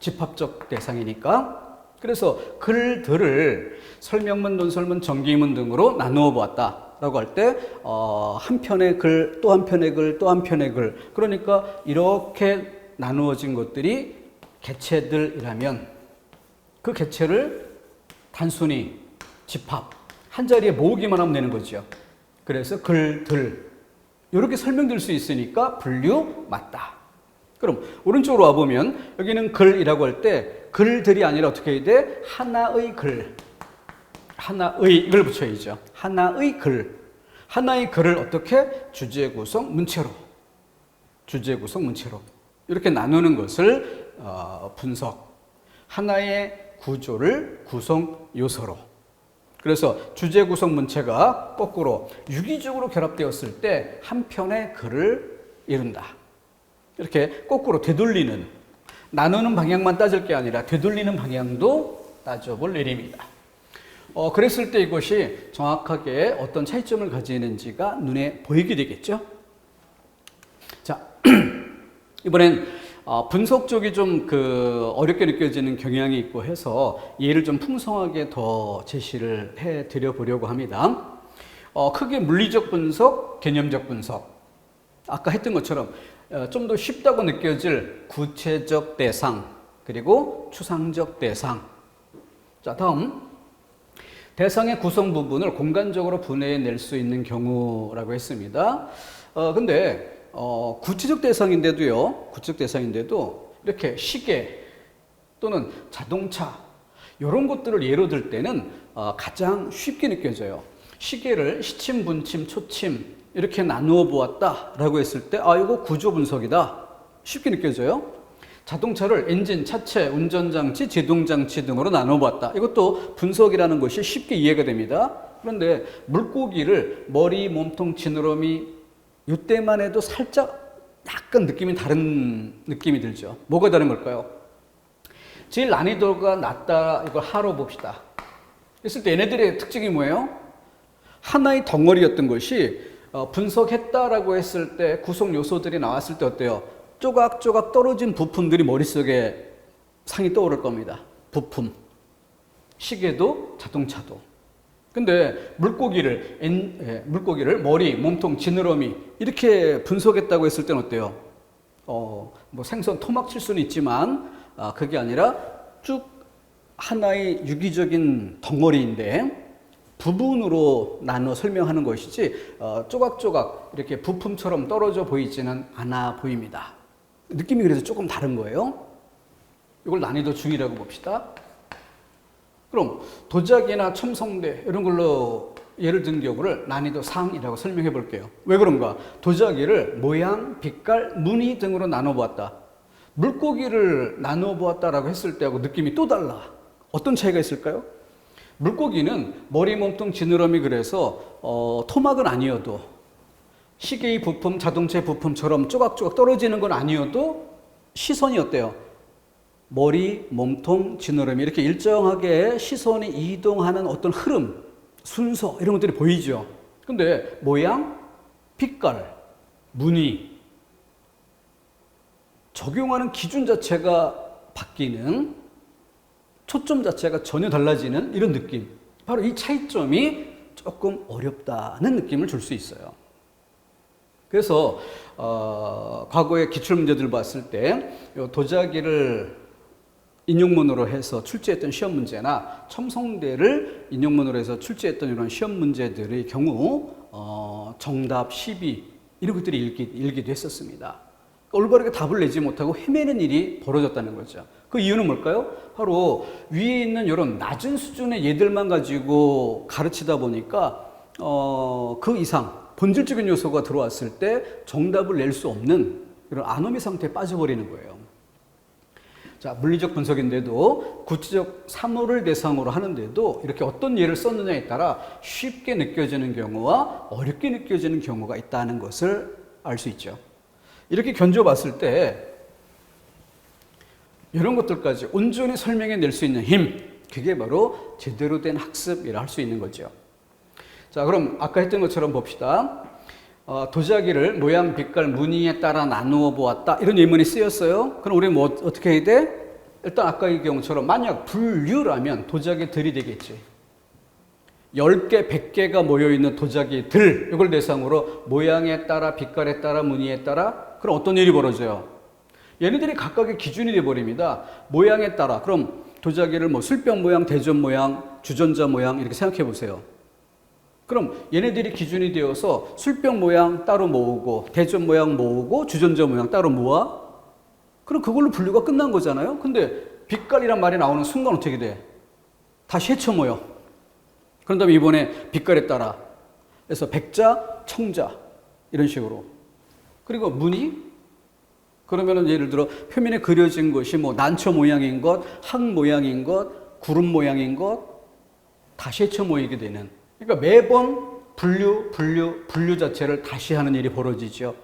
S1: 집합적 대상이니까. 그래서 글, 들을 설명문, 논설문, 정기문 등으로 나누어 보았다. 라고 할 때, 한 편의 글, 또 한 편의 글, 또 한 편의 글. 그러니까 이렇게 나누어진 것들이 개체들이라면 그 개체를 단순히 집합, 한 자리에 모으기만 하면 되는 거죠. 그래서 글, 들. 이렇게 설명될 수 있으니까 분류 맞다. 그럼 오른쪽으로 와보면 여기는 글이라고 할 때 글들이 아니라 어떻게 해야 돼? 하나의 글. 하나의, 이걸 붙여야죠. 하나의 글. 하나의 글을 어떻게? 주제 구성 문체로. 주제 구성 문체로. 이렇게 나누는 것을 분석, 하나의 구조를 구성 요소로. 그래서 주제 구성 문체가 거꾸로 유기적으로 결합되었을 때 한 편의 글을 이룬다. 이렇게 거꾸로 되돌리는, 나누는 방향만 따질 게 아니라 되돌리는 방향도 따져볼 내림이다. 그랬을 때 이것이 정확하게 어떤 차이점을 가지는지가 눈에 보이게 되겠죠. 자, 이번엔 분석 쪽이 좀 어렵게 느껴지는 경향이 있고 해서 예를 좀 풍성하게 더 제시를 해 드려 보려고 합니다. 크게 물리적 분석, 개념적 분석. 아까 했던 것처럼 좀 더 쉽다고 느껴질 구체적 대상, 그리고 추상적 대상. 자, 다음. 대상의 구성 부분을 공간적으로 분해낼 수 있는 경우라고 했습니다. 근데 구체적 대상인데도 이렇게 시계 또는 자동차 이런 것들을 예로 들 때는 가장 쉽게 느껴져요. 시계를 시침, 분침, 초침 이렇게 나누어 보았다라고 했을 때 이거 구조 분석이다. 쉽게 느껴져요. 자동차를 엔진, 차체, 운전장치, 제동장치 등으로 나눠봤다. 이것도 분석이라는 것이 쉽게 이해가 됩니다. 그런데 물고기를 머리, 몸통, 지느러미 이때만 해도 살짝 약간 느낌이 다른 느낌이 들죠. 뭐가 다른 걸까요? 제일 난이도가 낮다. 이걸 하로 봅시다. 그랬을 때 얘네들의 특징이 뭐예요? 하나의 덩어리였던 것이 분석했다라고 했을 때 구성 요소들이 나왔을 때 어때요? 조각조각 떨어진 부품들이 머릿속에 상이 떠오를 겁니다. 부품. 시계도 자동차도. 근데 물고기를 머리, 몸통, 지느러미 이렇게 분석했다고 했을 때는 어때요? 뭐 생선 토막 칠 수는 있지만 그게 아니라 쭉 하나의 유기적인 덩어리인데 부분으로 나눠 설명하는 것이지 조각조각 이렇게 부품처럼 떨어져 보이지는 않아 보입니다. 느낌이 그래서 조금 다른 거예요. 이걸 난이도 중이라고 봅시다. 그럼 도자기나 첨성대 이런 걸로 예를 든 경우를 난이도 상이라고 설명해 볼게요. 왜 그런가? 도자기를 모양, 빛깔, 무늬 등으로 나눠 보았다. 물고기를 나눠 보았다라고 했을 때하고 느낌이 또 달라. 어떤 차이가 있을까요? 물고기는 머리, 몸통, 지느러미 그래서 토막은 아니어도 시계의 부품, 자동차의 부품처럼 조각조각 떨어지는 건 아니어도 시선이 어때요? 머리, 몸통, 지느러미 이렇게 일정하게 시선이 이동하는 어떤 흐름, 순서 이런 것들이 보이죠. 근데 모양, 빛깔, 무늬 적용하는 기준 자체가 바뀌는, 초점 자체가 전혀 달라지는 이런 느낌. 바로 이 차이점이 조금 어렵다는 느낌을 줄 수 있어요. 그래서 과거의 기출문제들 봤을 때 도자기를 인용문으로 해서 출제했던 시험 문제나 첨성대를 인용문으로 해서 출제했던 이런 시험 문제들의 경우 정답, 시비 이런 것들이 일기도 했었습니다. 올바르게 답을 내지 못하고 헤매는 일이 벌어졌다는 거죠. 그 이유는 뭘까요? 바로 위에 있는 이런 낮은 수준의 예들만 가지고 가르치다 보니까 그 이상 본질적인 요소가 들어왔을 때 정답을 낼 수 없는 이런 아노미 상태에 빠져버리는 거예요. 자, 물리적 분석인데도 구체적 사물을 대상으로 하는데도 이렇게 어떤 예를 썼느냐에 따라 쉽게 느껴지는 경우와 어렵게 느껴지는 경우가 있다는 것을 알 수 있죠. 이렇게 견뎌봤을 때 이런 것들까지 온전히 설명해 낼 수 있는 힘, 그게 바로 제대로 된 학습이라 할 수 있는 거죠. 자, 그럼 아까 했던 것처럼 봅시다. 도자기를 모양, 빛깔, 무늬에 따라 나누어 보았다. 이런 예문이 쓰였어요. 그럼 우리는 뭐 어떻게 해야 돼? 일단 아까의 경우처럼 만약 분류라면 도자기들이 되겠지. 10개, 100개가 모여있는 도자기들, 이걸 대상으로 모양에 따라, 빛깔에 따라, 무늬에 따라, 그럼 어떤 일이 벌어져요? 얘네들이 각각의 기준이 되어버립니다. 모양에 따라, 그럼 도자기를 뭐 술병 모양, 대전 모양, 주전자 모양 이렇게 생각해 보세요. 그럼 얘네들이 기준이 되어서 술병 모양 따로 모으고 대전 모양 모으고 주전자 모양 따로 모아? 그럼 그걸로 분류가 끝난 거잖아요. 근데 빛깔이란 말이 나오는 순간 어떻게 돼? 다시 헤쳐 모여. 그런 다음에 이번에 빛깔에 따라 그래서 백자, 청자 이런 식으로. 그리고 무늬? 그러면은 예를 들어 표면에 그려진 것이 뭐 난초 모양인 것, 항 모양인 것, 구름 모양인 것, 다시해쳐 모이게 되는. 그러니까 매번 분류 자체를 다시 하는 일이 벌어지죠.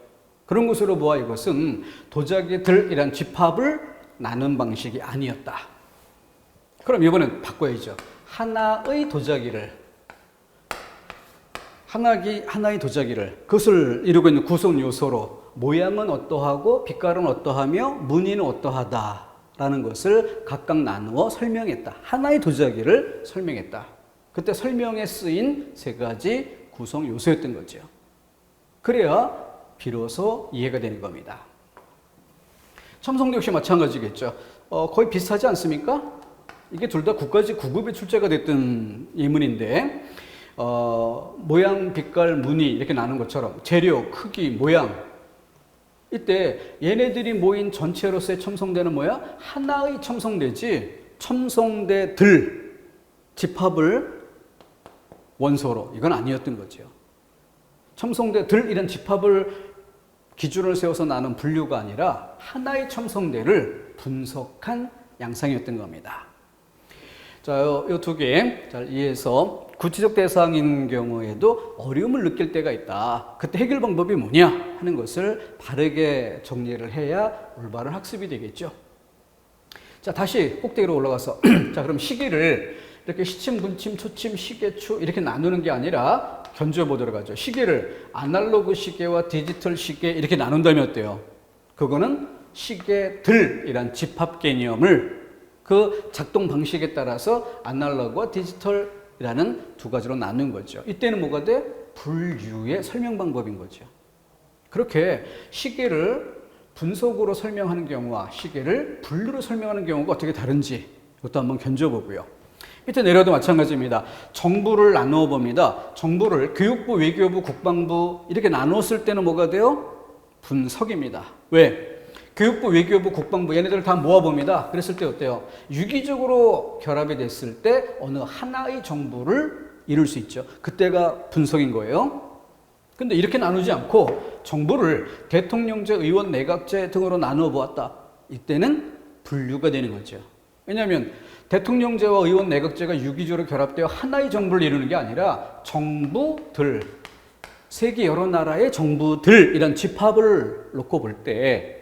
S1: 그런 것으로 보아 이것은 도자기들이란 집합을 나눈 방식이 아니었다. 그럼 이번엔 바꿔야죠. 하나의 도자기를 그것을 이루고 있는 구성 요소로 모양은 어떠하고 빛깔은 어떠하며 무늬는 어떠하다라는 것을 각각 나누어 설명했다. 하나의 도자기를 설명했다. 그때 설명에 쓰인 세 가지 구성 요소였던 거죠. 그래야 비로소 이해가 되는 겁니다. 첨성도 역시 마찬가지겠죠. 거의 비슷하지 않습니까? 이게 둘 다 국가직 9급에 출제가 됐던 예문인데 모양, 빛깔, 무늬 이렇게 나눈 것처럼 재료, 크기, 모양 이때 얘네들이 모인 전체로서의 첨성대는 뭐야? 하나의 첨성대지 첨성대들 집합을 원소로 이건 아니었던 거죠. 첨성대들 이런 집합을 기준을 세워서 나눈 분류가 아니라 하나의 첨성대를 분석한 양상이었던 겁니다. 자, 이 두 개 잘 이해해서 구체적 대상인 경우에도 어려움을 느낄 때가 있다. 그때 해결 방법이 뭐냐 하는 것을 바르게 정리를 해야 올바른 학습이 되겠죠. 자, 다시 꼭대기로 올라가서 자, 그럼 시기를 이렇게 시침, 분침, 초침, 시계추 이렇게 나누는 게 아니라 견주어 보도록 하죠. 시계를 아날로그 시계와 디지털 시계 이렇게 나눈다면 어때요? 그거는 시계들이란 집합 개념을 그 작동 방식에 따라서 아날로그와 디지털이라는 두 가지로 나눈 거죠. 이때는 뭐가 돼? 분류의 설명 방법인 거죠. 그렇게 시계를 분석으로 설명하는 경우와 시계를 분류로 설명하는 경우가 어떻게 다른지 이것도 한번 견줘보고요. 밑에 내려도 마찬가지입니다. 정부를 나누어 봅니다. 정부를 교육부, 외교부, 국방부 이렇게 나눴을 때는 뭐가 돼요? 분석입니다. 왜? 교육부, 외교부, 국방부 얘네들을 다 모아봅니다. 그랬을 때 어때요? 유기적으로 결합이 됐을 때 어느 하나의 정부를 이룰 수 있죠. 그때가 분석인 거예요. 근데 이렇게 나누지 않고 정부를 대통령제, 의원, 내각제 등으로 나누어 보았다. 이때는 분류가 되는 거죠. 왜냐하면 대통령제와 의원, 내각제가 유기적으로 결합되어 하나의 정부를 이루는 게 아니라 정부들, 세계 여러 나라의 정부들 이런 집합을 놓고 볼 때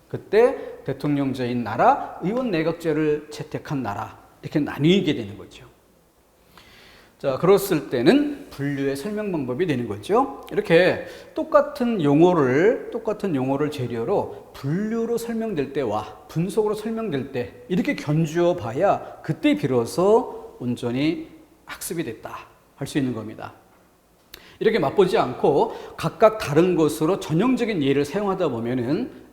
S1: 그때 대통령제인 나라, 의원 내각제를 채택한 나라 이렇게 나뉘게 되는 거죠. 자, 그랬을 때는 분류의 설명 방법이 되는 거죠. 이렇게 똑같은 용어를 재료로 분류로 설명될 때와 분석으로 설명될 때 이렇게 견주어 봐야 그때 비로소 온전히 학습이 됐다 할 수 있는 겁니다. 이렇게 맛보지 않고 각각 다른 것으로 전형적인 예를 사용하다 보면은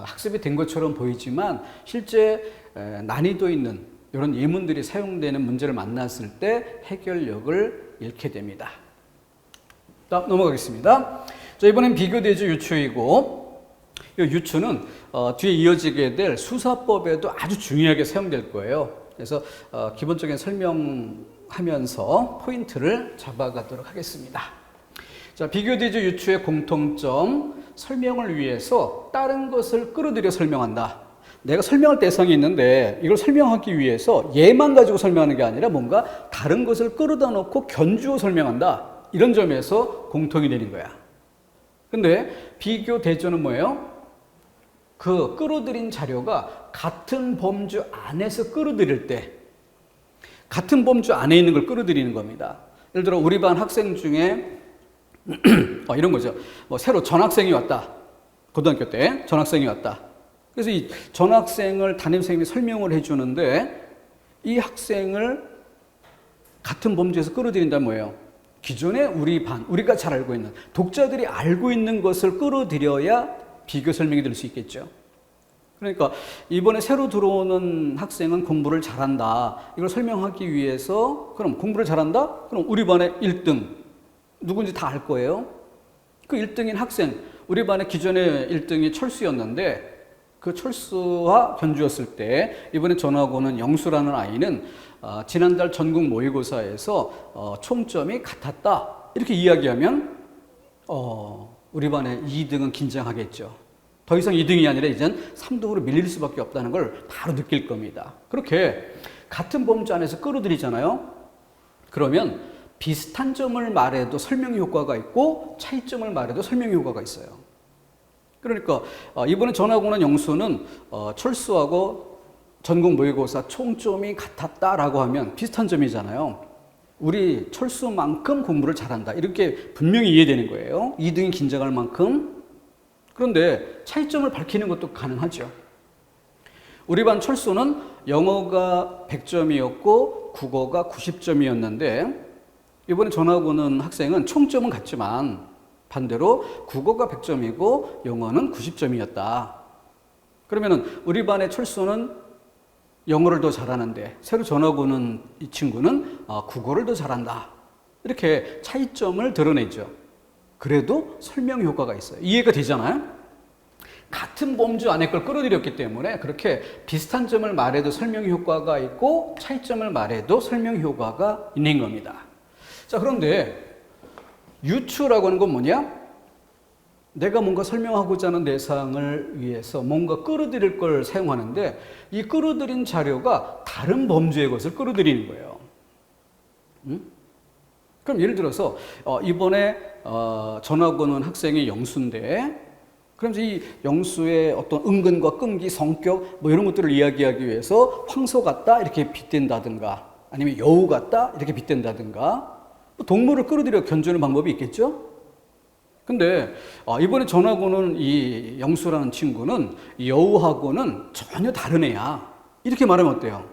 S1: 학습이 된 것처럼 보이지만 실제 난이도 있는 이런 예문들이 사용되는 문제를 만났을 때 해결력을 잃게 됩니다. 다음 넘어가겠습니다. 자, 이번엔 비교대조 유추이고 이 유추는 뒤에 이어지게 될 수사법에도 아주 중요하게 사용될 거예요. 그래서 기본적인 설명하면서 포인트를 잡아가도록 하겠습니다. 자, 비교대조 유추의 공통점, 설명을 위해서 다른 것을 끌어들여 설명한다. 내가 설명할 대상이 있는데 이걸 설명하기 위해서 얘만 가지고 설명하는 게 아니라 뭔가 다른 것을 끌어다 놓고 견주어 설명한다. 이런 점에서 공통이 되는 거야. 근데 비교대조는 뭐예요? 그 끌어들인 자료가 같은 범주 안에서 끌어들일 때 같은 범주 안에 있는 걸 끌어들이는 겁니다. 예를 들어 우리 반 학생 중에 이런 거죠. 뭐 새로 전학생이 왔다. 고등학교 때 전학생이 왔다. 그래서 이 전학생을 담임선생님이 설명을 해주는데 이 학생을 같은 범주에서 끌어들인다면 뭐예요? 기존에 우리 반, 우리가 잘 알고 있는 독자들이 알고 있는 것을 끌어들여야 비교 설명이 될 수 있겠죠. 그러니까 이번에 새로 들어오는 학생은 공부를 잘한다. 이걸 설명하기 위해서 그럼 공부를 잘한다? 그럼 우리 반의 1등 누군지 다 알 거예요. 그 1등인 학생, 우리 반의 기존의 1등이 철수였는데 그 철수와 견주었을 때 이번에 전학 오는 영수라는 아이는 지난달 전국 모의고사에서 총점이 같았다. 이렇게 이야기하면 우리 반의 2등은 긴장하겠죠. 더 이상 2등이 아니라 이젠 3등으로 밀릴 수밖에 없다는 걸 바로 느낄 겁니다. 그렇게 같은 범주 안에서 끌어들이잖아요. 그러면 비슷한 점을 말해도 설명 효과가 있고 차이점을 말해도 설명 효과가 있어요. 그러니까 이번에 전하고는 영수는 철수하고 전국 모의고사 총점이 같았다라고 하면 비슷한 점이잖아요. 우리 철수만큼 공부를 잘한다 이렇게 분명히 이해되는 거예요. 2등이 긴장할 만큼. 그런데 차이점을 밝히는 것도 가능하죠. 우리 반 철수는 영어가 100점이었고 국어가 90점이었는데 이번에 전하고는 학생은 총점은 같지만 반대로 국어가 100점이고 영어는 90점이었다. 그러면은 우리 반의 철수는 영어를 더 잘하는데 새로 전하고는 이 친구는 국어를 더 잘한다. 이렇게 차이점을 드러내죠. 그래도 설명 효과가 있어요. 이해가 되잖아요? 같은 범주 안에 걸 끌어들였기 때문에 그렇게 비슷한 점을 말해도 설명 효과가 있고 차이점을 말해도 설명 효과가 있는 겁니다. 자, 그런데 유추라고 하는 건 뭐냐? 내가 뭔가 설명하고자 하는 대상을 위해서 뭔가 끌어들일 걸 사용하는데 이 끌어들인 자료가 다른 범주의 것을 끌어들이는 거예요. 그럼 예를 들어서 이번에 전하고는 학생이 영수인데 그럼 이 영수의 어떤 은근과 끈기, 성격 뭐 이런 것들을 이야기하기 위해서 황소 같다 이렇게 빗댄다든가 아니면 여우 같다 이렇게 빗댄다든가 동물을 끌어들여 견주는 방법이 있겠죠? 근데 이번에 전하고는 이 영수라는 친구는 여우하고는 전혀 다른 애야. 이렇게 말하면 어때요?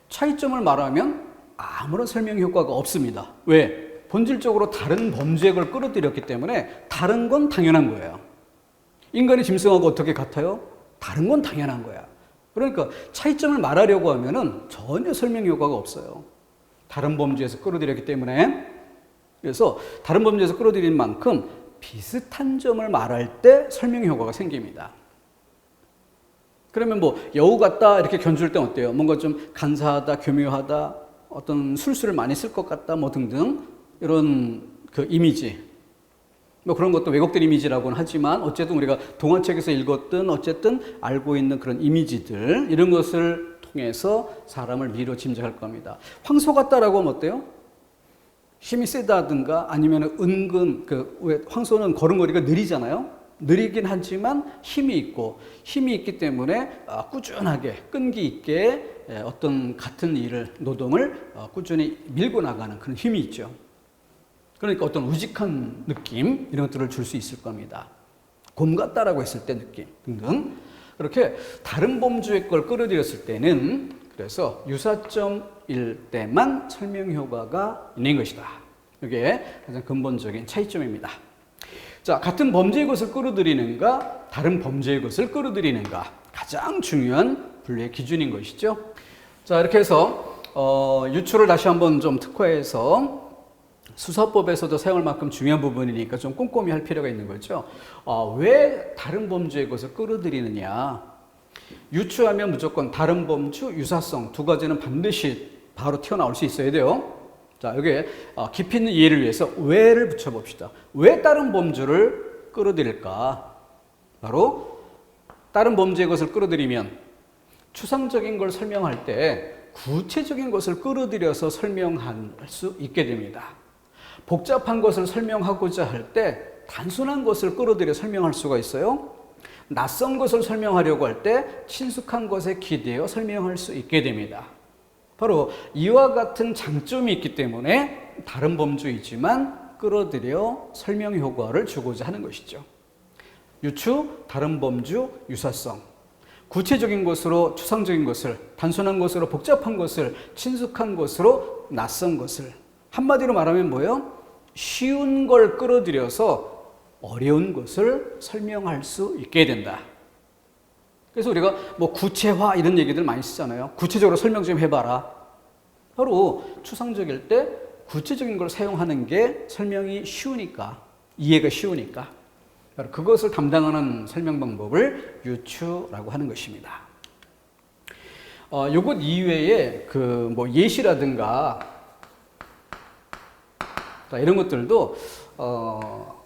S1: 차이점을 말하면 아무런 설명 효과가 없습니다. 왜? 본질적으로 다른 범주의 걸 끌어들였기 때문에 다른 건 당연한 거예요. 인간의 짐승하고 어떻게 같아요? 다른 건 당연한 거야. 그러니까 차이점을 말하려고 하면은 전혀 설명 효과가 없어요. 다른 범주에서 끌어들였기 때문에. 그래서 다른 범주에서 끌어들인 만큼 비슷한 점을 말할 때 설명 효과가 생깁니다. 그러면 뭐 여우 같다 이렇게 견줄 때 어때요? 뭔가 좀 간사하다, 교묘하다, 어떤 술수를 많이 쓸 것 같다, 뭐 등등 이런 그 이미지. 뭐 그런 것도 왜곡된 이미지라고는 하지만 어쨌든 우리가 동화책에서 읽었든 어쨌든 알고 있는 그런 이미지들 이런 것을 통해서 사람을 미로 짐작할 겁니다. 황소 같다라고 하면 어때요? 힘이 세다든가 아니면 은근 왜 황소는 걸음걸이가 느리잖아요. 느리긴 하지만 힘이 있기 때문에 꾸준하게 끈기 있게 어떤 같은 일을 노동을 꾸준히 밀고 나가는 그런 힘이 있죠. 그러니까 어떤 우직한 느낌 이런 것들을 줄 수 있을 겁니다. 곰 같다라고 했을 때 느낌 등등 그렇게 다른 범주의 걸 끌어들였을 때는 그래서 유사점일 때만 설명 효과가 있는 것이다. 이게 가장 근본적인 차이점입니다. 자, 같은 범죄의 것을 끌어들이는가, 다른 범죄의 것을 끌어들이는가 가장 중요한 분류의 기준인 것이죠. 자, 이렇게 해서 유추를 다시 한번 좀 특화해서 수사법에서도 사용할 만큼 중요한 부분이니까 좀 꼼꼼히 할 필요가 있는 거죠. 왜 다른 범죄의 것을 끌어들이느냐? 유추하면 무조건 다른 범주, 유사성 두 가지는 반드시 바로 튀어나올 수 있어야 돼요. 자, 여기에 깊이 있는 이해를 위해서 왜를 붙여봅시다. 왜 다른 범주를 끌어들일까? 바로 다른 범죄의 것을 끌어들이면 추상적인 걸 설명할 때 구체적인 것을 끌어들여서 설명할 수 있게 됩니다. 복잡한 것을 설명하고자 할 때 단순한 것을 끌어들여 설명할 수가 있어요. 낯선 것을 설명하려고 할 때 친숙한 것에 기대어 설명할 수 있게 됩니다. 바로 이와 같은 장점이 있기 때문에 다른 범주이지만 끌어들여 설명 효과를 주고자 하는 것이죠. 유추, 다른 범주, 유사성. 구체적인 것으로 추상적인 것을, 단순한 것으로 복잡한 것을, 친숙한 것으로 낯선 것을. 한마디로 말하면 뭐예요? 쉬운 걸 끌어들여서 어려운 것을 설명할 수 있게 된다. 그래서 우리가 뭐 구체화 이런 얘기들 많이 쓰잖아요. 구체적으로 설명 좀 해봐라. 바로 추상적일 때 구체적인 걸 사용하는 게 설명이 쉬우니까, 이해가 쉬우니까. 바로 그것을 담당하는 설명 방법을 유추라고 하는 것입니다. 요것 이외에 그 뭐 예시라든가 이런 것들도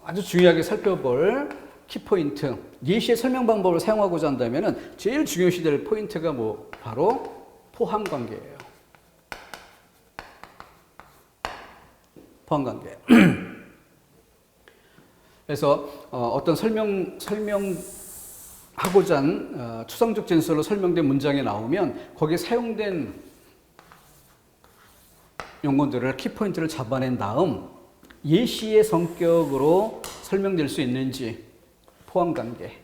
S1: 아주 중요하게 살펴볼 키포인트 예시의 설명 방법을 사용하고자 한다면은 제일 중요시 될 포인트가 뭐 바로 포함 관계예요. 포함 관계. 그래서 어떤 설명하고자 한 추상적 진술로 설명된 문장이 나오면 거기에 사용된 용어들을 키포인트를 잡아낸 다음 예시의 성격으로 설명될 수 있는지 포함관계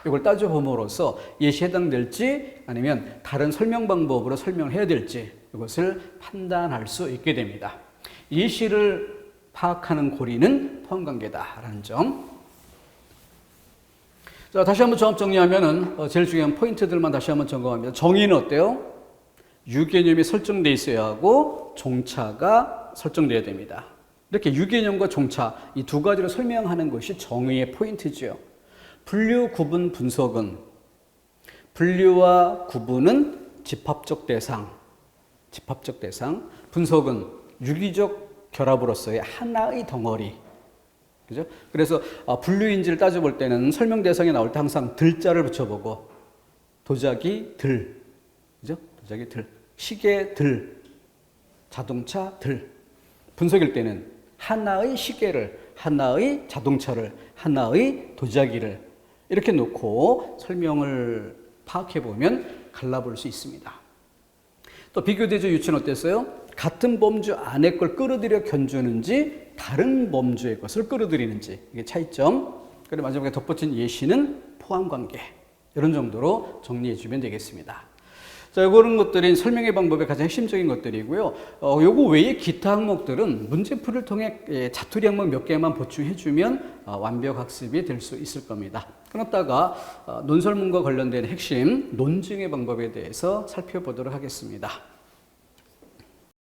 S1: 이걸 따져봄으로써 예시에 해당될지 아니면 다른 설명 방법으로 설명해야 될지 이것을 판단할 수 있게 됩니다. 예시를 파악하는 고리는 포함관계다라는 점. 자, 다시 한번 종합 정리하면은 제일 중요한 포인트들만 다시 한번 점검합니다. 정의는 어때요? 유개념이 설정되어 있어야 하고 종차가 설정되어야 됩니다. 이렇게 유개념과 종차 이 두 가지로 설명하는 것이 정의의 포인트죠. 분류, 구분, 분석은 분류와 구분은 집합적 대상, 분석은 유기적 결합으로서의 하나의 덩어리. 그죠? 그래서 분류인지를 따져볼 때는 설명 대상에 나올 때 항상 들자를 붙여보고 도자기 들, 그죠? 도자기 들, 시계 들, 자동차 들. 분석일 때는 하나의 시계를, 하나의 자동차를, 하나의 도자기를 이렇게 놓고 설명을 파악해 보면 갈라볼 수 있습니다. 또 비교대조 유추는 어땠어요? 같은 범주 안에 걸 끌어들여 견주는지 다른 범주의 것을 끌어들이는지 이게 차이점. 그리고 마지막에 덧붙인 예시는 포함관계. 이런 정도로 정리해 주면 되겠습니다. 자, 이런 것들이 설명의 방법의 가장 핵심적인 것들이고요. 요거 외에 기타 항목들은 문제풀이를 통해 자투리 항목 몇 개만 보충해 주면 완벽 학습이 될 수 있을 겁니다. 그렇다가 논설문과 관련된 핵심 논증의 방법에 대해서 살펴보도록 하겠습니다.